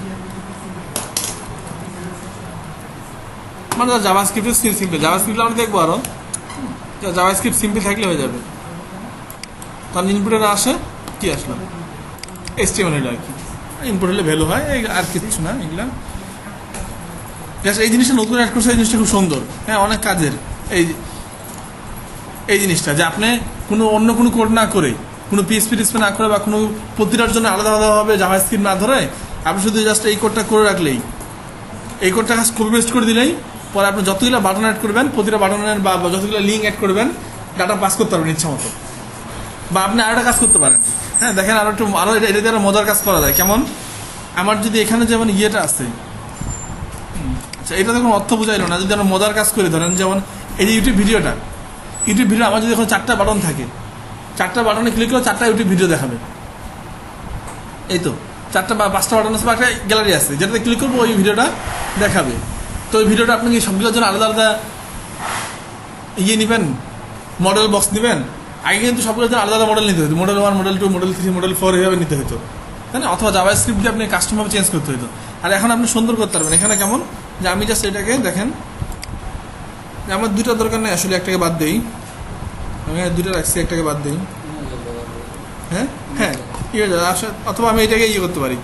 মানে জাভাস্ক্রিপ্টের সিম্পল, জাভাস্ক্রিপ্ট আমরা দেখবো আরো, জাভাস্ক্রিপ্ট সিম্পল থাকলে হয়ে যাবে। তার ইনপুটে না আসে কি আসলো, HTML আর কি, ইনপুট হলে ভ্যালু হয়, আর কিছু না এগুলা। এই জিনিসটা নতুন অ্যাড করছে, এই জিনিসটা খুব সুন্দর, হ্যাঁ অনেক কাজের। এই জিনিসটা যে আপনি অন্য কোনো কোড না করে, কোনো PHP না করে, বা কোনো প্রতিটার জন্য আলাদা আলাদাভাবে জাভাস্ক্রিপ্ট না ধরে, আপনি শুধু জাস্ট এই কোডটা করে রাখলেই, এই কোডটা কপি পেস্ট করে দিলেই পরে আপনি যতগুলো বাটন অ্যাড করবেন, প্রতিটা বাটনের বা যতগুলো লিঙ্ক অ্যাড করবেন, ডাটা পাস করতে পারবেন ইচ্ছা মতো। বা আপনি আরো একটা কাজ করতে পারেন, হ্যাঁ দেখেন আরো এটা দিয়ে আরো মজার কাজ করা যায়। কেমন, আমার যদি এখানে যেমন ইয়েটা আছে, আচ্ছা এটা তো কোনো অর্থ বুঝাইলো না, যদি আমরা মজার কাজ করে ধরেন, যেমন এই যে ইউটিউব ভিডিও আমার যদি এখন 4টা বাটন থাকে, 4টা বাটনে ক্লিক করে 4টা ইউটিউব ভিডিও দেখাবে, এই তো 4টা বা 5টা বাটন আছে, বা একটা গ্যালারি আছে, যেটাতে ক্লিক করবো ওই ভিডিওটা দেখাবে। তো ওই ভিডিওটা আপনি কি সবগুলোর জন্য আলাদা আলাদা ইয়ে নেবেন, মডেল বক্স নেবেন? আগে কিন্তু সবগুলোর জন্য আলাদা আলাদা মডেল নিতে হতো, মডেল 1, মডেল 2, মডেল 3, মডেল 4 এভাবে নিতে হতো, তাই না? অথবা জাভাস্ক্রিপ্ট দিয়ে আপনি কাস্টমভাবে চেঞ্জ করতে হতো। আর এখন আপনি সুন্দর করতে পারবেন। এখানে কেমন, যে আমি জাস্ট এটাকে দেখেন, যে আমার 2টা দরকার নেই আসলে, একটাকে বাদ দেই, আমি দুটো রাখছি, একটাকে বাদ দিই। হ্যাঁ হ্যাঁ, ঠিক আছে। অথবা আমি এটাকে ইয়ে করতে পারি,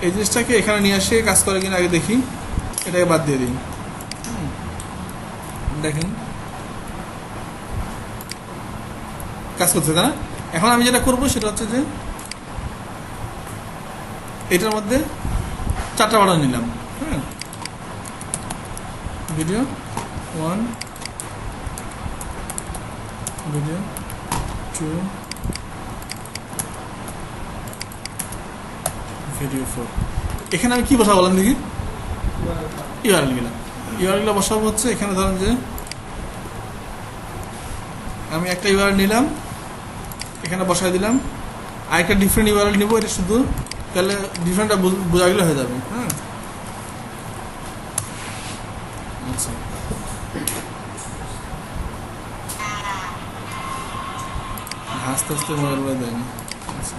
এই জিনিসটাকে এখানে নিয়ে আসে কাজ করে কিনা আগে দেখি, এটাকে বাদ দিয়ে দিই। দেখেন কাজ করছে না। এখন আমি যেটা করবো সেটা হচ্ছে যে এটার মধ্যে 4টা বাটন নিলাম। হ্যাঁ, ভিডিও 1, ভিডিও 2, ভিডিও 4। এখানে আমি কি বসাবো বলেন দেখি? ইউআরএল বসাবো হচ্ছে এখানে, ধরেন যে আমি একটা ইউআরএল নিলাম, এখানে বসাই দিলাম, আরেকটা ডিফারেন্ট ইউআরএল নিব, এটা শুধু তাহলে ডিফারেন্টটা বোঝা গেলে হয়ে যাবে। হ্যাঁ, আচ্ছা, আস্তে আস্তে মোবাইল বলে দেয়নি। আচ্ছা,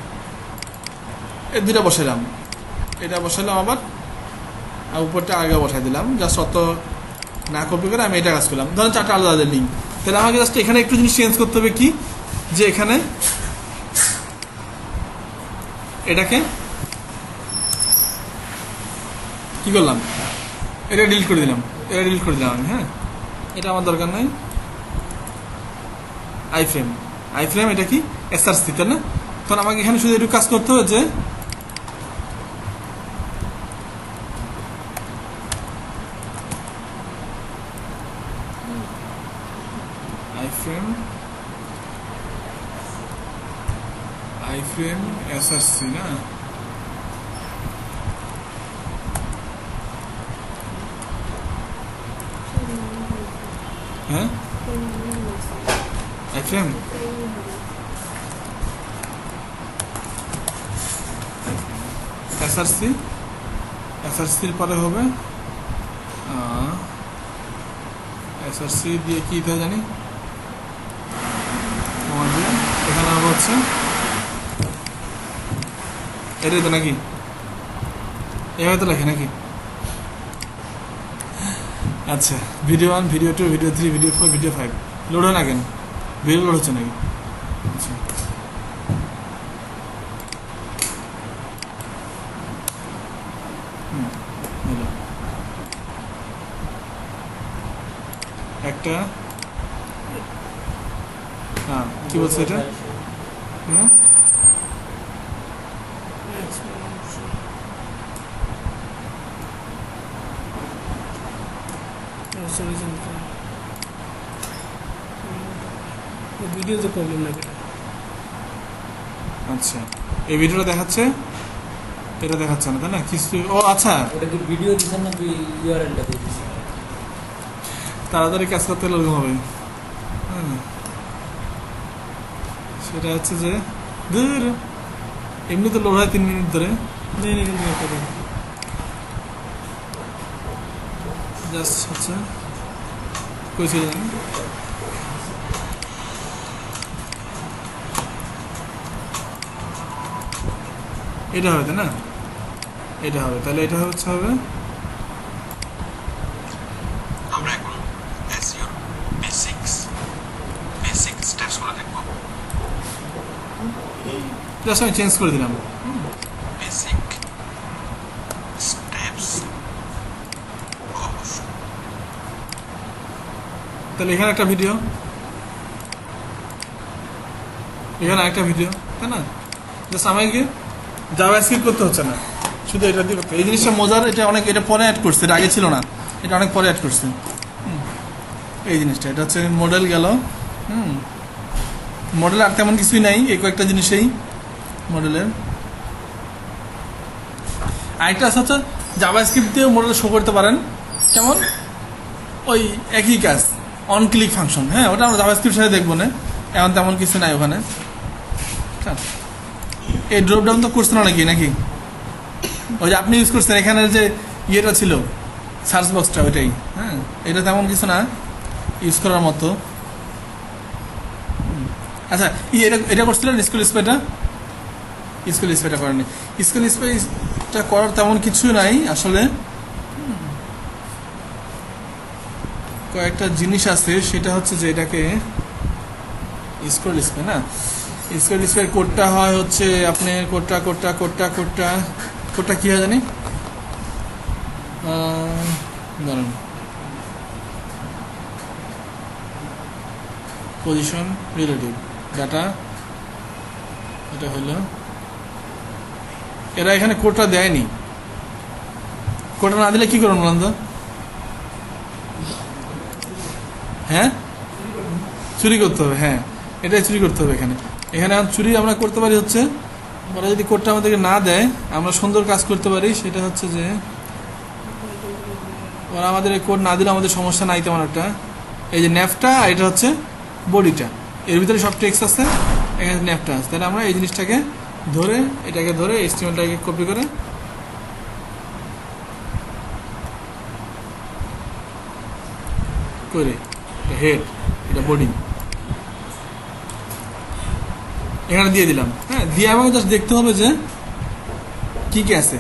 এই দুটা বসাইলাম, এটা বসাইলাম আবার, আর উপরটা আগে বসাই দিলাম, জাস্ট অত না কপি করে আমি এটা কাজ করলাম। ধরেন 4টা আলাদা আলাদা লিঙ্ক, তাহলে আমাকে জাস্ট এখানে একটু জিনিস চেঞ্জ করতে হবে, কি যে এখানে এটাকে কি করলাম, এটা ডিলিট করে দিলাম, আমি। হ্যাঁ, এটা আমার দরকার নাই। আইফ্রেম এটা কি এসআরসি, তাই না? তখন আমাকে এখানে শুধু একটু কাজ করতে হবে যে আইফ্রেম এসআরসি না, হ্যাঁ, আইফ্রেম এসআরসির পরে হবে এসআরসি দিয়ে কি দেয় জানি, আমাদের এখানে হবে হচ্ছে এটাই তো নাকি, এভাবে তো লেখে নাকি? আচ্ছা, video 1, video 2, video 3, video 4, video 5 load হয় না কেন? ভিডিও লোড হচ্ছে নাকি? আচ্ছা, একটা, হ্যাঁ কি বলছে এটা? হ্যাঁ, ভিডিওতে প্রবলেম লাগে। আচ্ছা, এই ভিডিওটা দেখাচ্ছে, এটা দেখাচ্ছে না, তাই না? কিছু, ও আচ্ছা, ওটা কি ভিডিও দিছেন না ইউআরএলটা দিয়ে দিছেন? তাড়াতাড়ি কাজ করতে হলে ওরকম হবে। হ্যাঁ, সেটা হচ্ছে যে ধুর, এমনি তো লোড হয় 3 মিনিট ধরে, দেয়নি কিন্তু একটা দিন। জাস্ট হচ্ছে কইছিল জানি, এটা হবে, তাই না? এটা হবে, তাহলে এটা হচ্ছে হবে আমরা এখন এসইও বেসিক স্টেপসগুলো দেখব। জাস্ট আমি চেঞ্জ করে দিলাম। বেসিক স্টেপস অফ তাহলে এখানে একটা ভিডিও, এখানে একটা ভিডিও, তাই না? জাস্ট আমাকে জাভাস্ক্রিপ্ট করতে হচ্ছে না, শুধু এটা দিয়ে করতে। এই জিনিসটা মজার, এটা অনেক, এটা পরে অ্যাড করছে, এটা আগে ছিল না, এটা অনেক পরে অ্যাড করছে। এই জিনিসটা, এটা হচ্ছে মডেল গেল। মডেল আর তেমন কিছুই নাই, এই কয়েকটা জিনিসেই মডেলের। আরেকটা আছে হচ্ছে জাভাস্ক্রিপ্ট দিয়েও মডেল শো করতে পারেন। কেমন? ওই একই কাজ, অন ক্লিক ফাংশন। হ্যাঁ, ওটা আমরা জাভাস্ক্রিপ্ট সাথে দেখবো না, এমন তেমন কিছু নাই ওখানে। এই ড্রপ ডাউন তো করছেন নাকি? ওই যে আপনি ইউজ করছেন এখানের যে ইয়েটা ছিল, সার্চ বক্সটা, ওইটাই। হ্যাঁ, এটা তেমন কিছু না ইউজ করার মতো। আচ্ছা, এটা করছিলেন স্কুল স্পেটা করেনি। স্কুল স্পেটা করার তেমন কিছু নাই আসলে, কয়েকটা জিনিস আছে। সেটা হচ্ছে যে এটাকে স্কোয়ার ডিসপ্লে না, স্কোয়ার ডিসপ্লের কোডটা হয় হচ্ছে আপনার কোডটা কী হয় জানি, ধরুন পজিশন রিলেটিভ ডাটা, এটা হলো, এরা এখানে কোডটা দেয়নি। কোডটা না দিলে কী করুন বলুন তো? হ্যাঁ, চুরি করতে হবে। হ্যাঁ, এটাই চুরি করতে হবে এখানে। এখানে চুরি আমরা করতে পারি হচ্ছে, ওরা যদি কোডটা আমাদেরকে না দেয় আমরা সুন্দর কাজ করতে পারি, সেটা হচ্ছে যে ওরা আমাদের এই কোড না দিলে আমাদের সমস্যা নাই তেমন একটা। এই যে ন্যাপটা, এটা হচ্ছে বডিটা, এর ভিতরে সব টেক্সট আছে, এখানে ন্যাপটা আছে। তাহলে আমরা এই জিনিসটাকে ধরে, এটাকে ধরে HTML-টাকে কপি করে হেড, এটা বডি, এখানে দিয়ে দিলাম। হ্যাঁ, দিয়ে আমাকে জাস্ট দেখতে হবে যে কি কি আছে।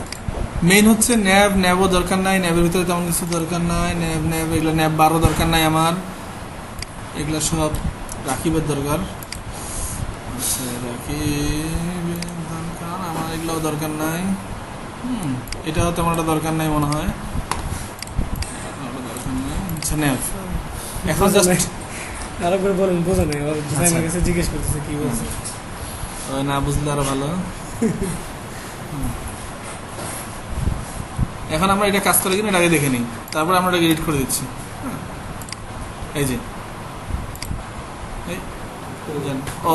মেইন হচ্ছে ন্যাবও দরকার নাই, ন্যাবের ভিতরে তেমন কিছু দরকার নাই, ন্যাব এগুলো ন্যাব 12 দরকার নাই আমার, এগুলো সব রাকিবের দরকার। আচ্ছা, রাকিবের দরকার, আমার এগুলোও দরকার নাই। এটাও তেমন একটা দরকার নাই মনে হয়, দরকার নাই। আচ্ছা, ন্যাব এখন জাস্ট আরেকবার বলেন, বোঝা নাই, ওর আচ্ছা। ডিজাইনের কাছে জিজ্ঞেস করতেছে কি বলছে। না বুঝলে আরো ভালো। এখন আমরা এটা কাজ করে কিনা এটাকে দেখে নিই, তারপর আমরা এটাকে এডিট করে দিচ্ছি। এই যে ও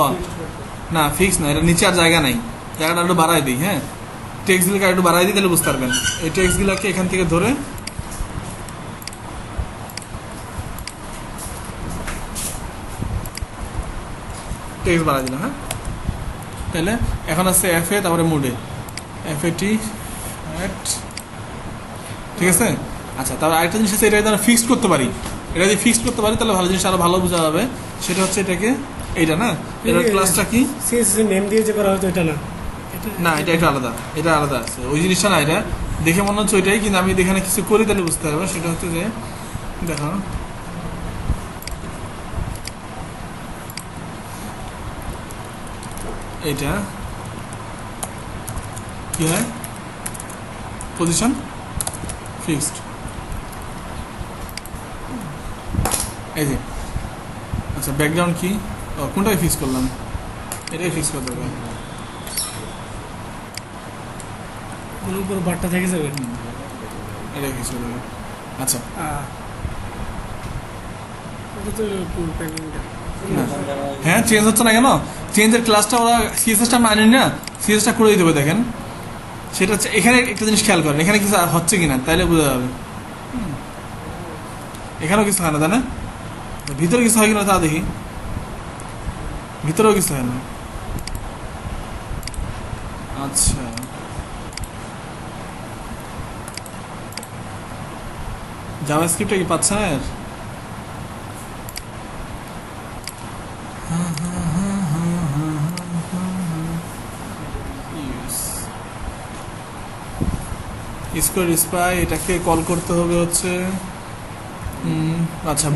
না, ফিক্স না, এটা নিচে আর জায়গা নাই, জায়গাটা একটু বাড়াই দিই। হ্যাঁ, টেক্সটগুলোকে একটু বাড়াই দিই, তাহলে বুঝতে পারবেন। এই টেক্সটগুলোকে এখান থেকে ধরে টেক্সট বাড়াই দিলাম। হ্যাঁ, তাহলে এখন আছে FA, তারপরে মুডে FAT অ্যাট, ঠিক আছে। আচ্ছা, তারপর আরেকটা জিনিস আছে, এটা যদি আমরা ফিক্সড করতে পারি, এটা যদি ফিক্সড করতে পারি তাহলে ভালো জিনিস আরো ভালো বোঝা যাবে। সেটা হচ্ছে এটাকে, এইটা না, এটার ক্লাসটা কি, সিএসএস নেম দিয়ে যে করা হতো এটা না, না এটা একটু আলাদা, এটা আলাদা আছে, ওই জিনিসটা না, এটা দেখে মনে হচ্ছে ওইটাই, কিন্তু আমি এখানে কিছু করি তাহলে বুঝতে পারবো। সেটা হচ্ছে যে দেখো, এইটা কি হয়, পজিশন ফিক্সড, এই যে। আচ্ছা, ব্যাকগ্রাউন্ড কি, কোনটাই ফিক্স করলাম, এটাই ফিক্স করতে হবে। ওর উপর বারটা থেকে যাবে। এটাই ফিক্স করতে হবে। আচ্ছা, ওটা তো প্যাকিংটা হ্যাঁ, চেঞ্জ হচ্ছে না কেন? চেঞ্জের ক্লাসটা ওরা সিএসএসটা মানেনি না, সিএসএসটা করে দিতে হবে। দেখেন, সেটা হচ্ছে এখানে একটা জিনিস খেয়াল করেন, এখানে কিছু হচ্ছে কিনা, তাইলে বোঝা যাবে। এখানেও কিছু হয় না, তাই না? ভিতরে কিছু হয় কিনা তা দেখি, ভিতরেও কিছু হয় না। আচ্ছা, জাভাস্ক্রিপ্টটা কি পাচ্ছে না এর? স্কোয়ার স্পাই, এটাকে কল করতে হবে হচ্ছে, আচ্ছা,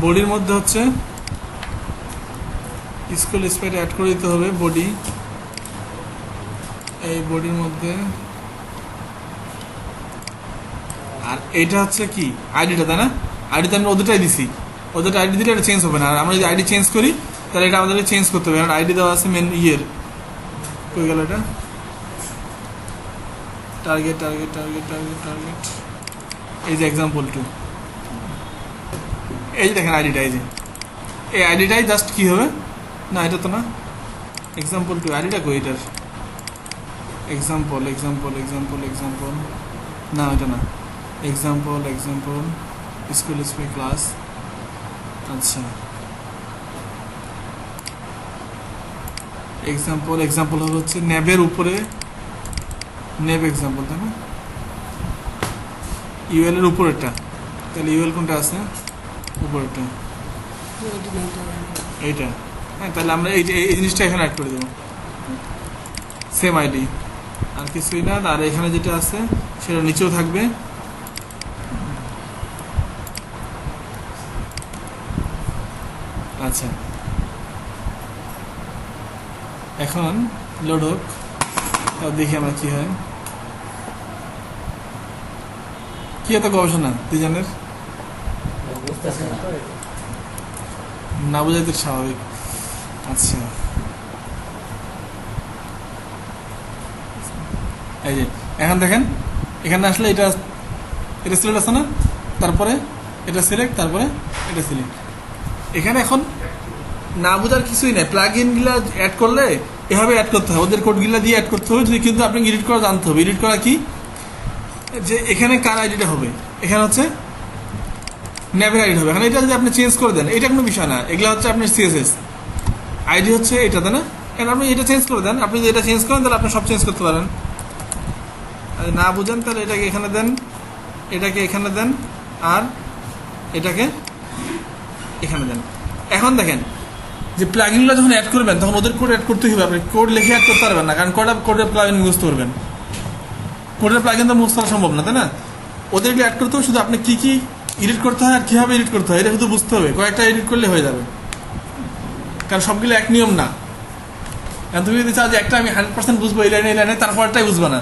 বডির মধ্যে হচ্ছে স্কোয়ার স্পাইটা অ্যাড করে দিতে হবে। বডি, এই বডির মধ্যে, আর এইটা হচ্ছে কি আইডিটা, তাই না? আইডিতে আমরা ওদেরটাই দিছি, ওদেরটা আইডি দিলে এটা চেঞ্জ হবে না। আর আমরা যদি আইডি চেঞ্জ করি তাহলে এটা আমাদেরকে চেঞ্জ করতে হবে, কারণ আইডি দেওয়া আছে মেন ইয়ের, কই গেল এটা, টার্গেট, এই যে example2, এই যে দেখেন আইডিটা, এই যে এই আইডিটাই জাস্ট কি হবে না, এটা তো না, example2 আইডিটা কই এটার, এক্সাম্পল, না এটা না, এক্সাম্পল স্কুল স্পে ক্লাস। আচ্ছা, এক্সাম্পল হবে হচ্ছে ন্যাবের উপরে, নেব এক্সাম্পল, তাই না? ইউএল এর উপরেরটা, তাহলে ইউএল কোনটা আছে, উপরেরটা, এইটা। হ্যাঁ, তাহলে আমরা এই জিনিসটা এখানে অ্যাড করে দেবো, সেম আইডি, আর কিছুই না। আর এখানে যেটা আছে সেটা নিচেও থাকবে। আচ্ছা, এখন লোড হোক, তাও দেখি আমরা কি হয়। কি এত গবেষণা দুজনের? বুঝতেছে না। না বোঝাই তো স্বাভাবিক। আচ্ছা, এই যে এখন দেখেন, এখানে আসলে এটা সিলেক্ট আছে না, তারপরে এটা সিলেক্ট, তারপরে এটা সিলেক্ট। এখানে এখন না বোঝার কিছুই নাই, প্লাগ ইনগুলা অ্যাড করলে এভাবে অ্যাড করতে হবে, ওদের কোডগুলা দিয়ে অ্যাড করতে হবে। যদি কিন্তু আপনাকে এডিট করা জানতে হবে। এডিট করা কি, যে এখানে কার আইডিটা হবে, এখানে হচ্ছে ন্যাভের আইডি হবে। এখানে এটা যদি আপনি চেঞ্জ করে দেন, এটা কোনো বিষয় না, এগুলো হচ্ছে আপনার সিএসএস আইডি হচ্ছে এটা, তাই না? এখন আপনি এটা চেঞ্জ করে দেন, আপনি যদি এটা চেঞ্জ করেন তাহলে আপনি সব চেঞ্জ করতে পারেন। আর না বুঝেন তাহলে এটাকে এখানে দেন, এটাকে এখানে দেন, আর এটাকে এখানে দেন। এখন দেখেন যে প্লাগইনগুলো যখন অ্যাড করবেন তখন ওদের কোড অ্যাড করতে হবে। আপনি কোড লিখে অ্যাড করতে পারবেন না, কারণ কোডের প্লাগইন মুছতে পারবেন, কোডের প্লাগইন তো মুছতে সম্ভব না, তাই না? ওদেরকে অ্যাড করতে হবে, শুধু আপনি কী কী এডিট করতে হয় আর কীভাবে এডিট করতে হয় এটা শুধু বুঝতে হবে। কয়েকটা এডিট করলে হয়ে যাবে, কারণ সবগুলো এক নিয়ম না। কারণ তুমি যদি চাও যে একটা আমি 100% বুঝবো এই লাইনে, তারপরটাই বুঝবো না,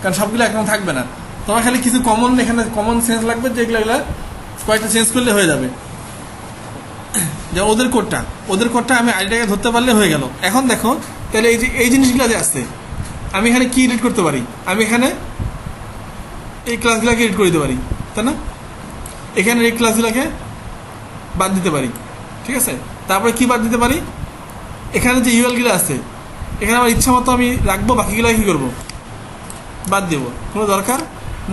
কারণ সবগুলো একদম থাকবে না। তোমার খালি কিছু কমন এখানে কমন সেন্স লাগবে, যেগুলো কয়েকটা চেঞ্জ করলে হয়ে যাবে। যেমন ওদের কোডটা আমি আইডিটাকে ধরতে পারলে হয়ে গেল। এখন দেখো তাহলে এই যে এই জিনিসগুলো যে আসছে, আমি এখানে কি এডিট করতে পারি? আমি এখানে এই ক্লাসগুলোকে এডিট করে দিতে পারি, তাই না? এখানে এই ক্লাসগুলোকে বাদ দিতে পারি, ঠিক আছে? তারপরে কি বাদ দিতে পারি? এখানে যে ইউএলগুলো আছে এখানে আমার ইচ্ছা মতো আমি রাখবো, বাকিগুলো কী করবো? বাদ দেবো, কোনো দরকার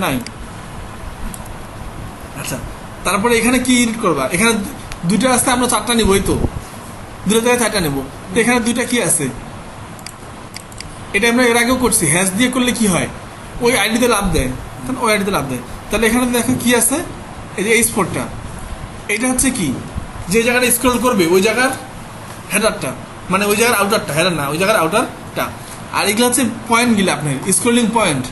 নাই। আচ্ছা, তারপরে এখানে কি এডিট করবা? এখানে দুইটা আসতে আমরা 4টা নিব, এই তো দুটো জায়গায় 4টা নেব। তো এখানে দুইটা কি আছে, এটা আমরা এর আগেও করছি। হ্যাশ দিয়ে করলে কি হয়, ওই আইডিতে লাভ দেয়, ওই আইডিতে লাভ দেয়। তাহলে এখানে দেখো কি আছে, এই যে এই স্পটটা, এটা হচ্ছে কি, যে জায়গাটা স্ক্রল করবে ওই জায়গার হেডারটা, মানে ওই জায়গার আউটারটা, হেডার না, ওই জায়গার আউটারটা। আর এগুলো হচ্ছে পয়েন্টগুলো, আপনার স্ক্রলিং পয়েন্ট।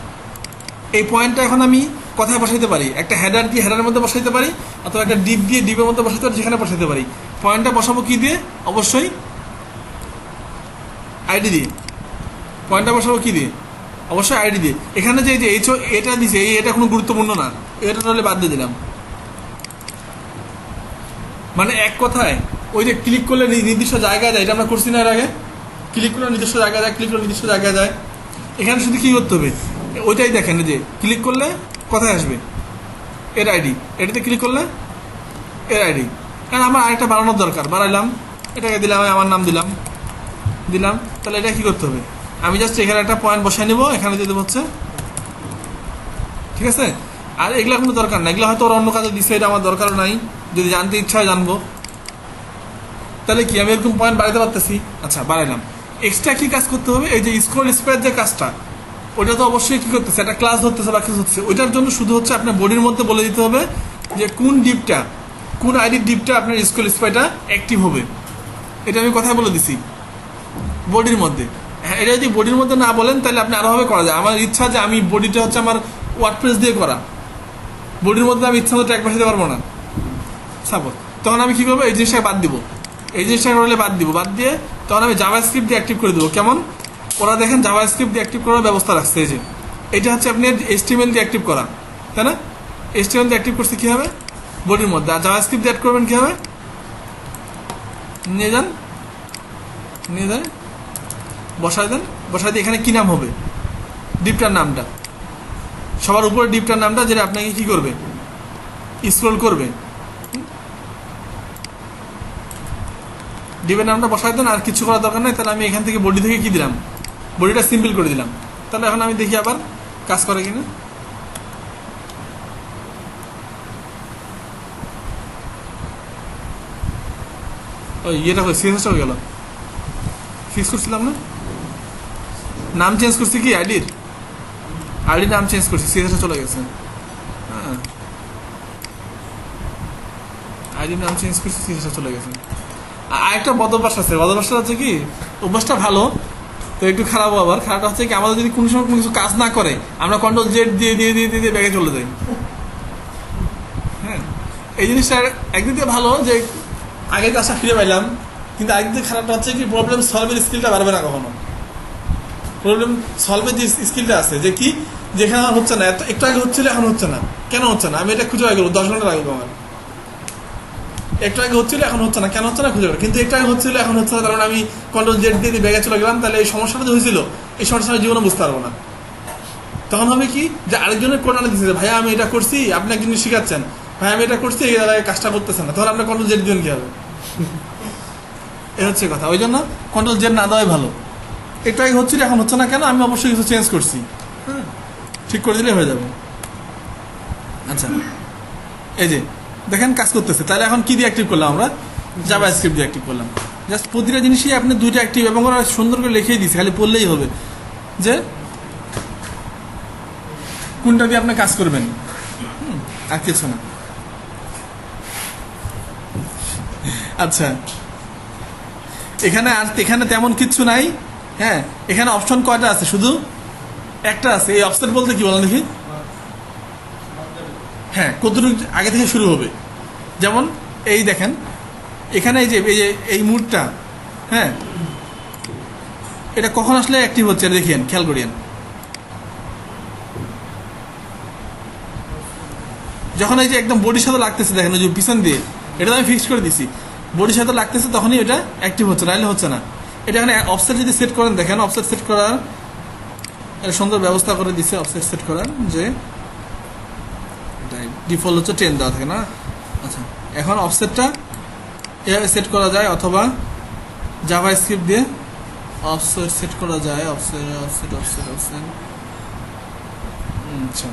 এই পয়েন্টটা এখন আমি কোথায় বসাইতে পারি? একটা হেডার দিয়ে হেডারের মধ্যে বসাইতে পারি, অথবা একটা ডিপ দিয়ে ডিপের মধ্যে বসাইতে পারি, যেখানে বসাইতে পারি। পয়েন্টটা বসাবো কি দিয়ে? অবশ্যই আইডি দিয়ে। পয়েন্টটা বসাবো কি দিয়ে? অবশ্যই আইডি দিয়ে। এখানে যে এটা দিছে, এটা কোনো গুরুত্বপূর্ণ না, এটা তাহলে বাদ দিয়ে দিলাম। মানে এক কথায় ওই যে ক্লিক করলে নির্দিষ্ট জায়গায় যায়, এটা আমরা করছি না এর আগে? ক্লিক করলে নির্দিষ্ট জায়গায় যায়, ক্লিক করলে নির্দিষ্ট জায়গায় যায়। এখানে শুধু কী করতে হবে, ওইটাই দেখেন যে ক্লিক করলে কোথায় আসবে, এর আইডি, এটাতে ক্লিক করলে এর আইডি। কারণ আমার আরেকটা বাড়ানোর দরকার, বাড়াইলাম, এটাকে দিলাম, আমার নাম দিলাম, তাহলে এটা কী করতে হবে? আমি জাস্ট এখানে একটা পয়েন্ট বসাই নেবো, এখানে দিয়ে দেবো হচ্ছে, ঠিক আছে? আর এগুলো কোনো দরকার না, এগুলো হয়তো ওরা অন্য কাজে দিচ্ছে, এটা আমার দরকারও নাই। যদি জানতে ইচ্ছা হয় জানবো। তাহলে কি আমি এরকম পয়েন্ট বাড়াতে পারতেছি? আচ্ছা, বাড়াইলাম। এক্সট্রা কি কাজ করতে হবে? এই যে স্ক্রল স্পেয়ার যে কাজটা, ওটা তো অবশ্যই কি করতেছে, একটা ক্লাস ধরতেছে বা কিছু হচ্ছে, ওইটার জন্য শুধু হচ্ছে আপনার বডির মধ্যে বলে দিতে হবে যে কোন ডিপটা, কোন আইডির ডিপটা আপনার স্ক্রল স্পেয়ারটা অ্যাক্টিভ হবে। এটা আমি কথাই বলে দিছি বডির মধ্যে। হ্যাঁ, এটা যদি বডির মধ্যে না বলেন তাহলে আপনি আরোভাবে করা যায়। আমার ইচ্ছা যে আমি বডিটা হচ্ছে আমার ওয়ার্ডপ্রেস দিয়ে করা, বডির মধ্যে আমি ইচ্ছা মতো ট্যাগ বসাতে পারবো না সাপোজ। তখন আমি কী করবো, এই জিনিসটা বাদ দিব, এই জিনিসটা করলে বাদ দিব, বাদ দিয়ে তখন আমি জাভাস্ক্রিপ্ট দিয়ে অ্যাক্টিভ করে দেবো। কেমন? ওরা দেখেন জাভাস্ক্রিপ্ট দিয়ে অ্যাক্টিভ করার ব্যবস্থা রাখছে। এই যে এটা হচ্ছে আপনি HTML দিয়ে অ্যাক্টিভ করা, তাই না? HTML দিয়ে অ্যাক্টিভ করতে কী হবে? বডির মধ্যে। আর জাভাস্ক্রিপ্ট দিয়ে অ্যাড করবেন কী হবে? নিয়ে যান, বসাই দেন, বসাই দিয়ে এখানে কী নাম হবে? ডিপটার নামটা, সবার উপরে ডিপটার নামটা, যেটা আপনাকে কী করবে, স্ক্রল করবে। ডিপের নামটা বসাই দেন, আর কিছু করার দরকার নেই। তাহলে আমি এখান থেকে বডি থেকে কী দিলাম, বডিটা সিম্পল করে দিলাম। তাহলে এখন আমি দেখি আবার কাজ করে কিনা। ওই ইয়েটা হয়ে সিএসএসটা হয়ে গেল, ফিক্স করছিলাম না, নাম চেঞ্জ করছি, কি আইডির নাম চেঞ্জ করছি, সিএসএসটা চলে গেছে। হ্যাঁ, আইডির নাম চেঞ্জ করছি, সিএসএসটা চলে গেছে। আরেকটা বদভ্যাস আছে, বদভ্যাসটা হচ্ছে কি, অভ্যাসটা ভালো তো একটু খারাপও আবার। খারাপটা হচ্ছে কি, আমাদের যদি কোনো সময় কোনো কিছু কাজ না করে আমরা Ctrl Z দিয়ে দিয়ে দিয়ে দিয়ে ব্যাগে চলে যাই। হ্যাঁ, এই জিনিসটা একদিক দিয়ে ভালো যে আগে কাজটা ফিরে পাইলাম, কিন্তু আরেকদিকে খারাপটা হচ্ছে কি, প্রবলেম সলভের স্কিলটা বাড়বে না কখনো। প্রবলেম সলভের যে স্কিলটা আছে যে কি যেখানে আমার হচ্ছে না, একটু আগে হচ্ছিল এখন হচ্ছে না, কেন হচ্ছে না আমি এটা খুঁজে পাই গেলো 10 ঘন্টা লাগবে আমার। একটু আগে হচ্ছিল এখন হচ্ছে না, কেন হচ্ছে না খুঁজে পাই, কিন্তু একটু আগে হচ্ছিল এখন হচ্ছে না, কারণ আমি কন্ট্রোল জেড দিয়ে ব্যাগে চলে গেলাম, তাহলে এই সমস্যাটা যে হয়েছিল এই সমস্যাটা আমি জীবনে বুঝতে পারবো না। তখন হবে কি যে আরেকজনের কোড আনে দিচ্ছে, ভাই আমি এটা করছি, আপনি একজন শিখাচ্ছেন, ভাই আমি এটা করছি, এই জায়গায় কাজটা করতেছেন না, তখন আপনার কন্ট্রোল জেড দিবেন কি হবে? এ হচ্ছে কথা। ওই জন্য কন্ট্রোল জেড না দেওয়াই ভালো। একটু আগে হচ্ছিল এখন হচ্ছে না কেন, আমি অবশ্যই কিছু চেঞ্জ করছি, হ্যাঁ ঠিক করে দিলে হয়ে যাবে। আচ্ছা এই যে দেখেন কাজ করতেছে, তাহলে এখন কি দিয়ে অ্যাক্টিভ করলাম আমরা? জাভাস্ক্রিপ্ট দিয়ে অ্যাক্টিভ করলাম। জাস্ট প্রতিটা জিনিসই আপনি দুইটা অ্যাক্টিভ এবং ওরা সুন্দর করে লিখেই দিচ্ছে, খালি পড়লেই হবে যে কোনটা দিয়ে আপনি কাজ করবেন, আর কিছু না। আচ্ছা এখানে তেমন কিছু নাই। হ্যাঁ এখানে অপশন কয়টা আছে? শুধু একটা আছে। এই অফসেট বলতে কি বলেন দেখি? হ্যাঁ কতটুকু আগে থেকে শুরু হবে। যেমন এই দেখেন এখানে এই মুডটা, হ্যাঁ এটা কখন আসলে অ্যাক্টিভ হচ্ছে দেখিয়েন, খেয়াল করিয়েন। যখন এই যে একদম বডির সাথে লাগতেছে, দেখেন ওই যে পিছন দিয়ে, এটা তো আমি ফিক্স করে দিছি, বডির সাথে লাগতেছে তখনই এটা অ্যাক্টিভ হচ্ছে, নাহলে হচ্ছে না। এটা এখানে অফসেট যদি সেট করেন, দেখেন অফসেট সেট করার একটা সুন্দর ব্যবস্থা করে দিচ্ছে। অফসেট সেট করার যে ডিফল্ট হচ্ছে 10 দেওয়া থাকে না। আচ্ছা এখন অফসেটটা এভাবে সেট করা যায়, অথবা জাভাস্ক্রিপ্ট দিয়ে অফসেট সেট করা যায়। অফসেট অফসেট অফসেট অফসেট আচ্ছা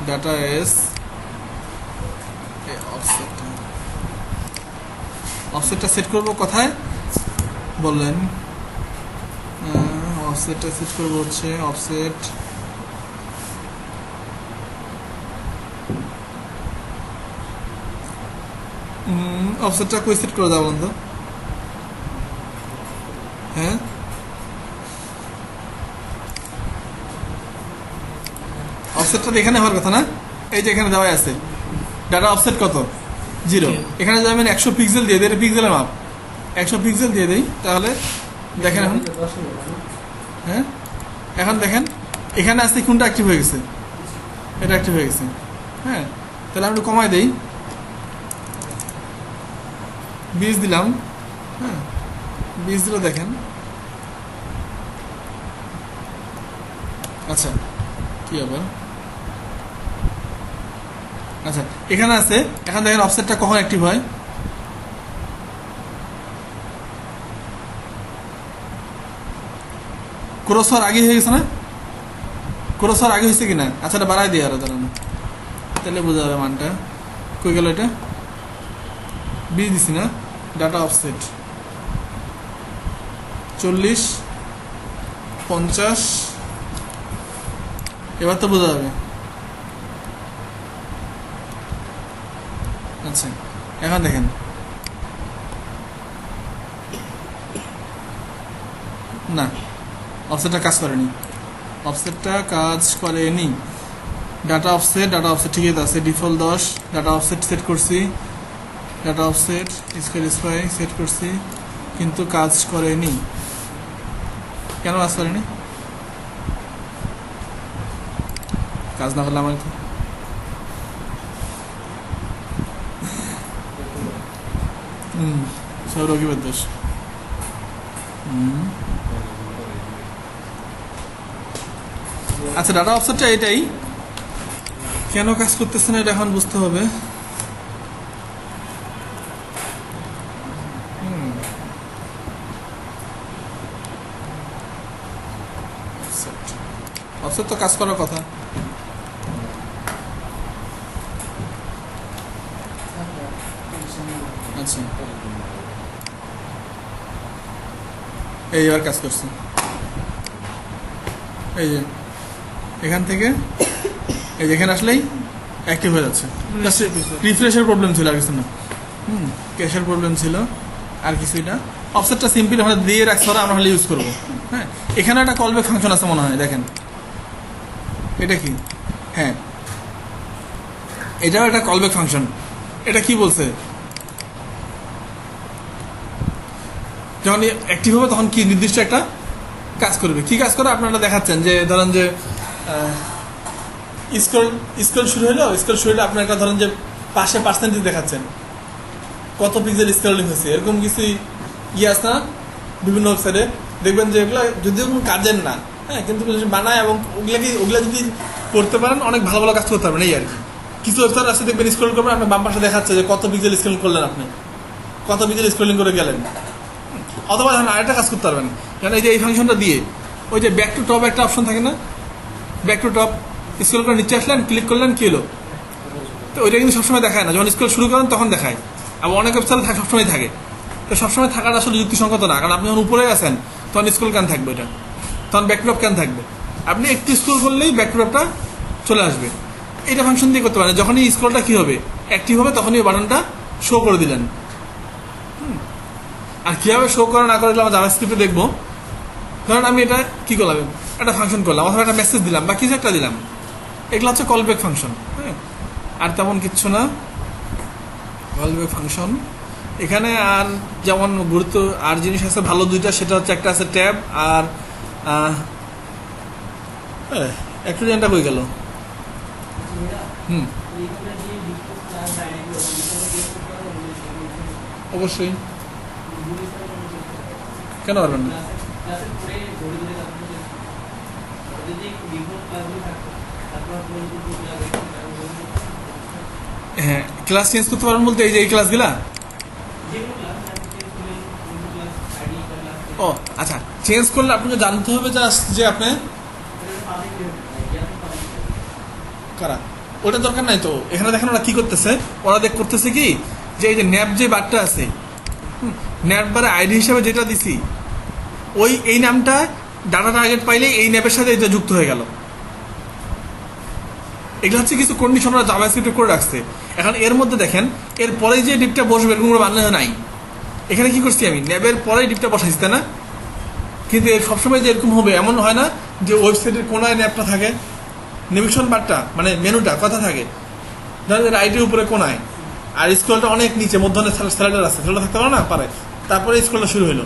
ডাটা এস অফসেটটা সেট করবো কোথায় বললেন? অফসেটটা সেট করবো হচ্ছে অফসেট অফসেটটা কই সেট করে দাও বন্ধু? হ্যাঁ অফসেটটা এখানে হওয়ার কথা না, এই যে এখানে দেওয়া আছে ডাটা অফসেট কত 0। এখানে যদি আমি 100 পিক্সেল দিয়ে দিই, এটা পিক্সেলের মাপ, 100 পিক্সেল দিয়ে দিই, তাহলে দেখেন এখন, হ্যাঁ এখন দেখেন এখানে আসতে কোনটা অ্যাক্টিভ হয়ে গেছে? এটা অ্যাক্টিভ হয়ে গেছে। হ্যাঁ তাহলে আমি একটু কমাই দিই, 20 দিলাম। হ্যাঁ 20 দিলে দেখেন। আচ্ছা কি আবার, আচ্ছা এখানে আছে, এখন দেখেন অফসেটটা কখন অ্যাক্টিভ হয়? ক্রসওয়ার আগে হয়ে গেছে না? ক্রসওয়ার আগে হয়েছে কিনা? আচ্ছা এটা বাড়াই দিই আরো, দাঁড়ানো তাহলে বোঝা যাবে মানটা। কই গেল এটা? 20 দিছি না? ডাটা অফসেট 40 50, এবার তো বোঝা যাবে। আচ্ছা এখন দেখেন না, অফসেটটা কাজ করেনি, অফসেটটা কাজ করেনি। ডাটা অফসেট ঠিকই আছে, ডিফল্ট 10 ডাটা অফসেট সেট করছি, ডাটা অফসেট স্কোয়ার সেট করছি, কিন্তু কাজ করেনি। কেন কাজ করেনি? কাজ না করলে আমার সব রকিবের দোষ। আচ্ছা ডাটা অফসেটটা এটাই, কেন কাজ করতেছে না এটা এখন বুঝতে হবে। অফসেট তো কাজ করার কথা। আচ্ছা এই এবার কাজ করছে, এই যে এখান থেকে এই যে এখানে আসলেই অ্যাক্টিভ হয়ে যাচ্ছে। রিফ্রেশের প্রবলেম ছিল আর কিছু না, ক্যাশের প্রবলেম ছিল আর কিছুই না। অফসেটটা সিম্পল আমরা দিয়ে রাখছি, আমরা হলে ইউজ করবো। হ্যাঁ এখানে একটা কলব্যাক ফাংশন আছে মনে হয়, দেখেন এটা কি? হ্যাঁ এটাও একটা কলব্যাক ফাংশন। এটা কি বলছে? যখন অ্যাক্টিভ হবে তখন কি নির্দিষ্ট একটা কাজ করবে। কি কাজ করে আপনারা দেখাচ্ছেন যে ধরেন যে স্ক্রল শুরু হলো, স্ক্রল শুরু হলে আপনার একটা ধরেন যে পাশে পার্সেন্টেজ দেখাচ্ছেন কত পিক্সেল স্ক্রলিং হয়েছে, এরকম কিছু আছে না বিভিন্ন ওয়েবসাইটে দেখবেন যে এগুলো যদিও কোনো কাজের না, হ্যাঁ, কিন্তু বানায় এবং ওগুলা যদি করতে পারেন অনেক ভালো ভালো কাজ করতে পারবেন। এই আর কি কিছু ওয়েবসাইট আছে দেখবেন স্ক্রল করবেন আপনার বাম পাশে দেখাচ্ছে যে কত পিক্সেল স্ক্রলিং করলেন, আপনি কত পিক্সেল স্ক্রলিং করে গেলেন। অথবা ধরেন আরেকটা কাজ করতে পারবেন, কারণ এই যে এই ফাংশনটা দিয়ে ওই যে ব্যাক টু টপ একটা অপশন থাকে না, ব্যাক টু টপ স্ক্রল করে নিচে আসলেন, ক্লিক করলেন, কি হলো, তো ওইটা কিন্তু সবসময় দেখায় না, যখন স্ক্রল শুরু করেন তখন দেখায়। আবার অনেক ওয়েবসাইট সবসময় থাকে, তো সবসময় থাকাটা আসলে যুক্তিসঙ্গত না, কারণ আপনি যখন উপরে আছেন তখন স্ক্রল কেন থাকবে, এটা তখন ব্যাক টু টপ কেন থাকবে, আপনি একটু স্ক্রল করলেই ব্যাক টু টপটা চলে আসবে। এইটা ফাংশন দিয়ে করতে পারেন, যখনই স্ক্রলটা কী হবে অ্যাক্টিভ হবে তখনই ওই বাটনটা শো করে দিলেন। আর কীভাবে শো করা না করে আমরা জাভাস্ক্রিপ্টে দেখবো। ধরেন আমি এটা কী করলাম, একটা ফাংশন করলাম অথবা একটা মেসেজ দিলাম বা কিছু একটা দিলাম, এগুলো হচ্ছে কলব্যাক ফাংশন, হ্যাঁ, আর তেমন কিচ্ছু না। কলব্যাক ফাংশন এখানে আর যেমন গুরুত্ব আর জিনিস আছে ভালো দুইটা, সেটা হচ্ছে একটা আছে ট্যাব আর একটু জানটা হয়ে গেল। অবশ্যই, কেন পারবেন না? হ্যাঁ, ক্লাস চেঞ্জ করতে পারবেন বলতে এই যে এই ক্লাসগুলা, ও আচ্ছা, চেঞ্জ করলে আপনাকে জানতে হবে যে আপনি কারা, ওটা দরকার নাই তো। এখানে দেখেন ওরা কি করতেছে, ওরা করতেছে কি যে এই যে ন্যাপ যে বারটা আছে, ন্যাপ বারে আইডি হিসাবে যেটা দিছি ওই এই নামটা ডাটা টার্গেট পাইলে এই ন্যাপের সাথে এটা যুক্ত হয়ে গেল। এগুলো হচ্ছে কিছু কন্ডিশন ওরা জাভাস্ক্রিপ্টে করে রাখছে। এখন এর মধ্যে দেখেন এর পরে যে ডিপটা বসবে এরকম করে বানানো নাই। এখানে কি করছি আমি ন্যাবের পরেই ডিপটা বসাইছি, তাই না? কিন্তু এর সবসময় যে এরকম হবে এমন হয় না, যে ওয়েবসাইটের কোনায় ন্যাপটা থাকে, নেভিগেশন বারটা মানে মেনুটা কথা থাকে ধরেন রাইটের উপরে কোনায়, আর স্ক্রলটা অনেক নিচে মধ্যখানে স্লাইডার আছে, সেটা থাকতে পারে না পারে, তারপরে স্ক্রলটা শুরু হলো,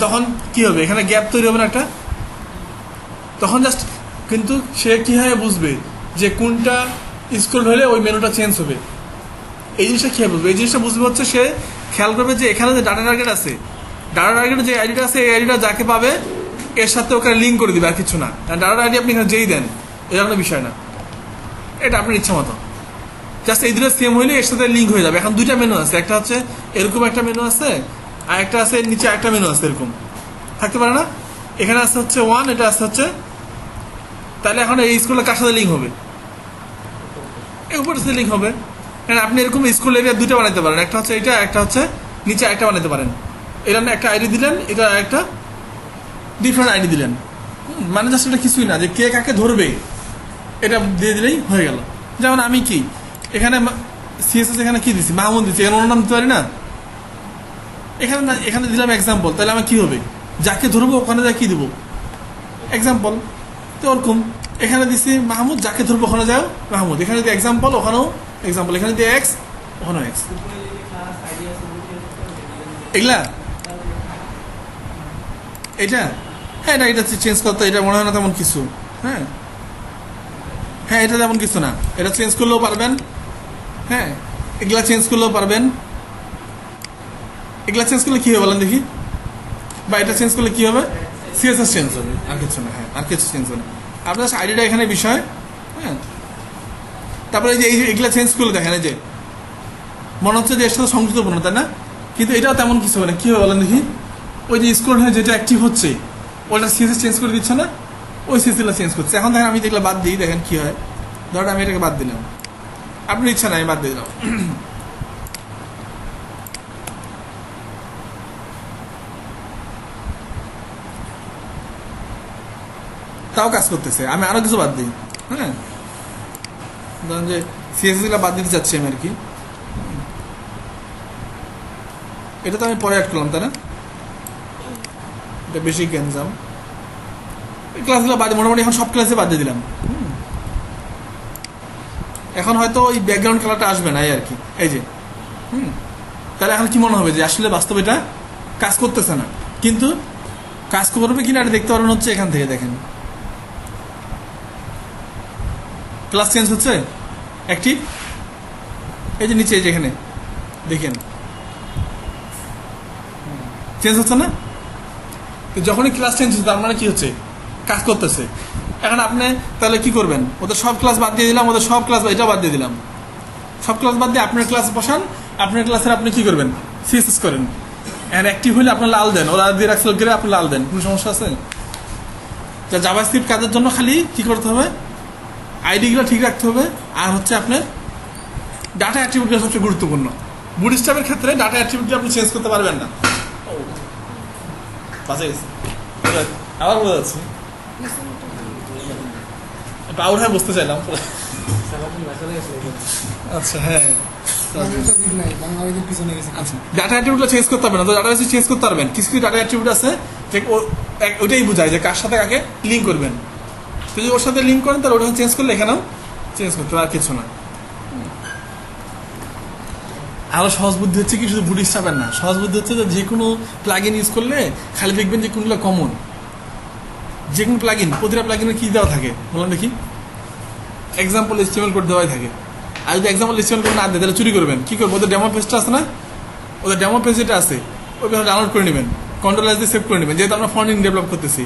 তখন কি হবে এখানে গ্যাপ তৈরি হবে না একটা, তখন জাস্ট কিন্তু সে কীভাবে বুঝবে যে কোনটা স্ক্রল হলে ওই মেনুটা চেঞ্জ হবে, এই জিনিসটা কীভাবে বুঝবে? এই জিনিসটা বুঝবে হচ্ছে সে খেয়াল করবে যে এখানে যে ডাটা টার্গেট আছে, ডাটা টার্গেটে যে আইডিটা আছে এই আইডিটা যাকে পাবে এর সাথে ওখানে লিঙ্ক করে দিবে, আর কিছু না। ডাটা আইডি আপনি এখানে যেই দেন এটা কোনো বিষয় না, এটা আপনার ইচ্ছা মতো, জাস্ট এই দুটো সেম হইলে এর সাথে লিঙ্ক হয়ে যাবে। এখন দুইটা মেনু আছে, একটা হচ্ছে এরকম একটা মেনু আছে, আর একটা আছে নিচে একটা মেনু আছে, এরকম থাকতে পারে না? এখানে আছে হচ্ছে 1, এটা আছে হচ্ছে, তাহলে এখন এই স্কুলে কার সাথে লিঙ্ক হবে? এই উপরের সাথে লিঙ্ক হবে। কারণ আপনি এরকম স্কুল এরিয়া দুটো বানাতে পারেন, একটা হচ্ছে এটা, একটা হচ্ছে নিচে একটা বানাতে পারেন। এটা একটা আইডি দিলেন, এটা একটা ডিফারেন্ট আইডি দিলেন, মানে জাস্ট এটা কিছুই না, যে কে কাকে ধরবে এটা দিয়ে দিলেই হয়ে গেল। যেমন আমি কি এখানে সিএসএস এখানে কি দিচ্ছি, মাহমুদ দিচ্ছি, এখানে ওনার নাম দিতে পারি না? এখানে না, এখানে দিলাম এক্সাম্পল, তাহলে আমার কি হবে, যাকে ধরবো ওখানে যা কি দেবো এক্সাম্পল, তো ওরকম এখানে দিচ্ছি মাহমুদ, যাকে ধরবো ওখানে যাও মাহমুদ, এখানে দিয়ে এক্সাম্পল ওখানেও এক্সাম্পল, এখানে দিয়ে এক্স ওখানেও এক্স। এগুলা এটা হ্যাঁ, এটা চেঞ্জ করতে এটা মনে হয় না তেমন কিছু। হ্যাঁ হ্যাঁ, এটা তেমন কিছু না, এটা চেঞ্জ করলেও পারবেন। হ্যাঁ, এগুলা চেঞ্জ করলেও পারবেন। এগুলা চেঞ্জ করলে কী হবে বলেন দেখি, বা এটা চেঞ্জ করলে কী হবে, সিএসএস চেঞ্জ হবে, আর কিছু না। হ্যাঁ, আর কিছু চেঞ্জ হবে, আপনার আইডিটা এখানে বিষয়। হ্যাঁ, তারপরে এই যে এগুলা চেঞ্জ করলে দেখেন এই যে মনে হচ্ছে যে এর সাথে সংযুক্তপূর্ণ, তাই না? কিন্তু এটাও তেমন কিছু হবে না। কী হবে বলেন দেখি, ওই যে স্ক্রল হয়ে যেটা অ্যাক্টিভ হচ্ছে ওটা সিএসএস চেঞ্জ করে দিচ্ছে না, ওই সিএসএসটা চেঞ্জ করছে। এখন দেখেন আমি যেগুলো বাদ দিই, দেখেন কী হয়। ধরেন আমি এটাকে বাদ দিলাম, আপনার ইচ্ছা নাই বাদ দিয়ে দিলাম, তাও কাজ করতেছে। আমি আরও কিছু বাদ দিই। হ্যাঁ, ধরেন যে সিএসএসগুলো বাদ দিতে চাচ্ছি আমি আর কি, এটা তো আমি পরে অ্যাড করলাম, তাই না? এটা বেশি গ্যাঞ্জাম, এই ক্লাসগুলো বাদ, মোটামুটি এখন সব ক্লাসে বাদ দিয়ে দিলাম। এখন হয়তো ওই ব্যাকগ্রাউন্ড কালারটা আসবে না, এই আর কি, এই যে তাহলে এখন কি মনে হবে যে আসলে বাস্তবে এটা কাজ করতেছে না, কিন্তু কাজ করবে কিনা এটা দেখতে পারবেন হচ্ছে এখান থেকে দেখেন ক্লাস চেঞ্জ হচ্ছে অ্যাক্টিভ এই যে নিচে এই যে এখানে দেখেন চেঞ্জ হচ্ছে না তো যখনই ক্লাস চেঞ্জ হচ্ছে তার মানে কি হচ্ছে কাজ করতেছে এখন আপনি তাহলে কি করবেন ওদের সব ক্লাস বাদ দিয়ে দিলাম ওদের সব ক্লাস এটা বাদ দিয়ে দিলাম সব ক্লাস বাদ দিয়ে আপনার ক্লাস বসান আপনার ক্লাসের আপনি কি করবেন সিএসএস করেন এন্ড অ্যাক্টিভ হলে আপনার লাল দেন ওরা দিয়ে রাখছিল গেলে আপনি লাল দেন কোনো সমস্যা আছে যা জাভাস্ক্রিপ্ট কাজের জন্য খালি কি করতে হবে আইডিগুলো ঠিক রাখতে হবে আর হচ্ছে আপনার ডাটা অ্যাট্রিবিউটগুলো সবচেয়ে গুরুত্বপূর্ণ বুটস্ট্র্যাপের ক্ষেত্রে ডাটা অ্যাট্রিবিউটগুলো আপনি চেঞ্জ করতে পারবেন না বাজে গেছে আবার বলে যাচ্ছি আউট হয়ে বসতে চাইলাম আচ্ছা হ্যাঁ বাংলাদেশের দিক নাই বাংলাদেশের পিছনে গেছে আচ্ছা ডাটা অ্যাট্রিবিউটগুলো চেঞ্জ করতে পারবেন না তো ডাটাবেসে চেঞ্জ করতে পারবেন কিছু কিছু ডাটা অ্যাট্রিবিউট আছে যে ওইটাই বোঝায় যে কার সাথে কাকে লিঙ্ক করবেন তো যদি ওর সাথে লিঙ্ক করেন তাহলে ওটা চেঞ্জ করলে এখানেও চেঞ্জ করতে হবে আর কিছু না আরও সহজ বুদ্ধি হচ্ছে কি শুধু বুটস্ট্র্যাপের না সহজ বুদ্ধি হচ্ছে যে কোনো প্লাগ ইন ইউজ করলে খালি দেখবেন যে কোনগুলো কমন যে কোনো প্লাগ ইন প্রতিটা প্লাগ ইনের কী দেওয়া থাকে বললাম দেখি এক্সাম্পল এস্টিমেল কোড দেওয়াই থাকে আর যদি এক্সাম্পল এস্টিমেল কোড না দেয় তাহলে চুরি করবেন কী করবো ওদের ডেমো পেজটা আছে না ওদের ডেমো পেজ যেটা আছে ওই পেজটা ডাউনলোড করে নেবেন কন্ট্রোল দিয়ে সেভ করে নেবেন যেহেতু আমরা ফ্রন্ট এন্ড ডেভেলপ করতেছি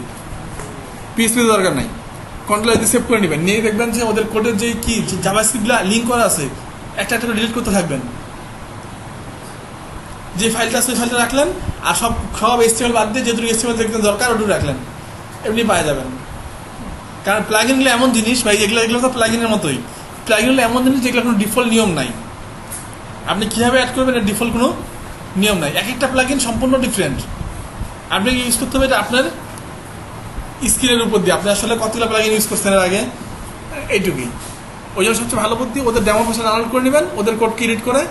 পিএসপি দরকার নাই কন্ট্রোল দিয়ে সেভ করে নেবেন নিয়ে দেখবেন যে ওদের কোডের যে কি জাভাস্ক্রিপ্টগুলো লিঙ্ক করা আছে একটা একটা ডিলিট করতে থাকবেন যে ফাইলটা আছে ওই ফাইলটা রাখলেন আর সব সব এস্টিমেল বাদ দিয়ে যেটুকু এস্টিমেল দেখতে দরকার ওটুকু রাখলেন এমনি পাওয়া যাবেন কারণ প্লাগইনগুলো এমন জিনিস ভাই এগুলো তো প্লাগইনের মতোই প্লাগইনগুলো এমন জিনিস যেগুলো কোনো ডিফল্ট নিয়ম নাই আপনি কীভাবে অ্যাড করবেন এর ডিফল্ট কোনো নিয়ম নাই এক একটা প্লাগইন সম্পূর্ণ ডিফারেন্ট আপনি ইউজ করতে হবে এটা আপনার স্কিলের উপর দিয়ে আপনি আসলে কতগুলো প্লাগইন ইউজ করছেন এর আগে এইটুকুই ওই জন্য সবচেয়ে ভালো বুদ্ধি ওদের ডেমো ভার্সন ডাউনলোড করে নেবেন ওদের কোডকে এডিট করে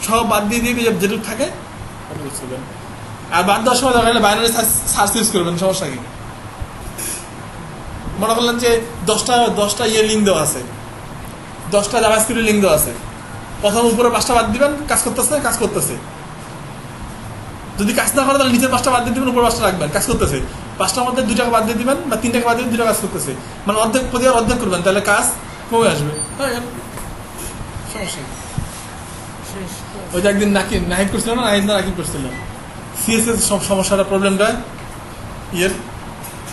সব বাদ দিয়ে দিয়ে যেটুকু থাকে ইউজ করবেন আর বাদ দেওয়ার সময় দেখা গেলে বাইনারি সার্চ ইউজ করবেন সমস্যা কি মনে করলেন যে 10টা ইয়ে লিঙ্ক দেওয়া আছে 10টা জাভাস্ক্রিপ্টের লিঙ্ক দেওয়া আছে প্রথম উপরে 5টা বাদ দিবেন কাজ করতেছে যদি কাজ না করে তাহলে নিচের 5টা বাদ দিয়ে দিবেন উপরে 5টা রাখবেন কাজ করতেছে 5টার মধ্যে 2টাকে বাদ দিয়ে দিবেন বা 3টাকে বাদ দিয়ে 2টা কাজ করতেছে মানে অর্ধেক প্রতিবার অর্ধেক করবেন তাহলে কাজ কমে আসবে সমস্যা ওই যে একদিন নাহিদ করছিল না নাহিদ করছিল সিএসএস সব সমস্যাটা প্রবলেমটা ইয়ের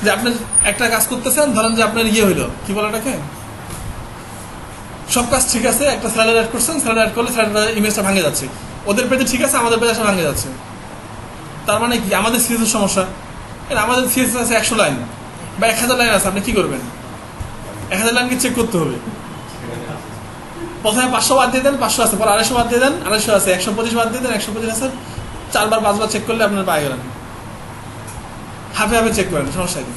যে আপনি একটা কাজ করতেছেন ধরেন যে আপনার ইয়ে হইলো কি বলে এটাকে সব কাজ ঠিক আছে একটা স্যালাড অ্যাড করছেন স্যালাড অ্যাড করলে স্যালাড ইমেজটা ভাঙে যাচ্ছে ওদের পেজে ঠিক আছে আমাদের পেজে ভাঙে যাচ্ছে তার মানে কি আমাদের সিএসএস সমস্যা আমাদের সিএসএস আছে 100 লাইন বা 1000 লাইন আছে আপনি কি করবেন 1000 লাইনকে চেক করতে হবে প্রথমে 500 বাদ দিয়ে দেন 500 আছে পর 250 বাদ দিয়ে দেন 250 আছে 125 বাদ দিয়ে দেন 125 আছে 4বার 5বার চেক করলে আপনার পায়ে গেলেন হাফে চেক করেন সমস্যা কি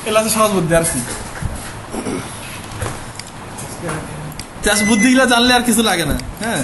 এগুলো আছে সহজ বুদ্ধি আর কি বুদ্ধিগুলো জানলে আর কিছু লাগে না হ্যাঁ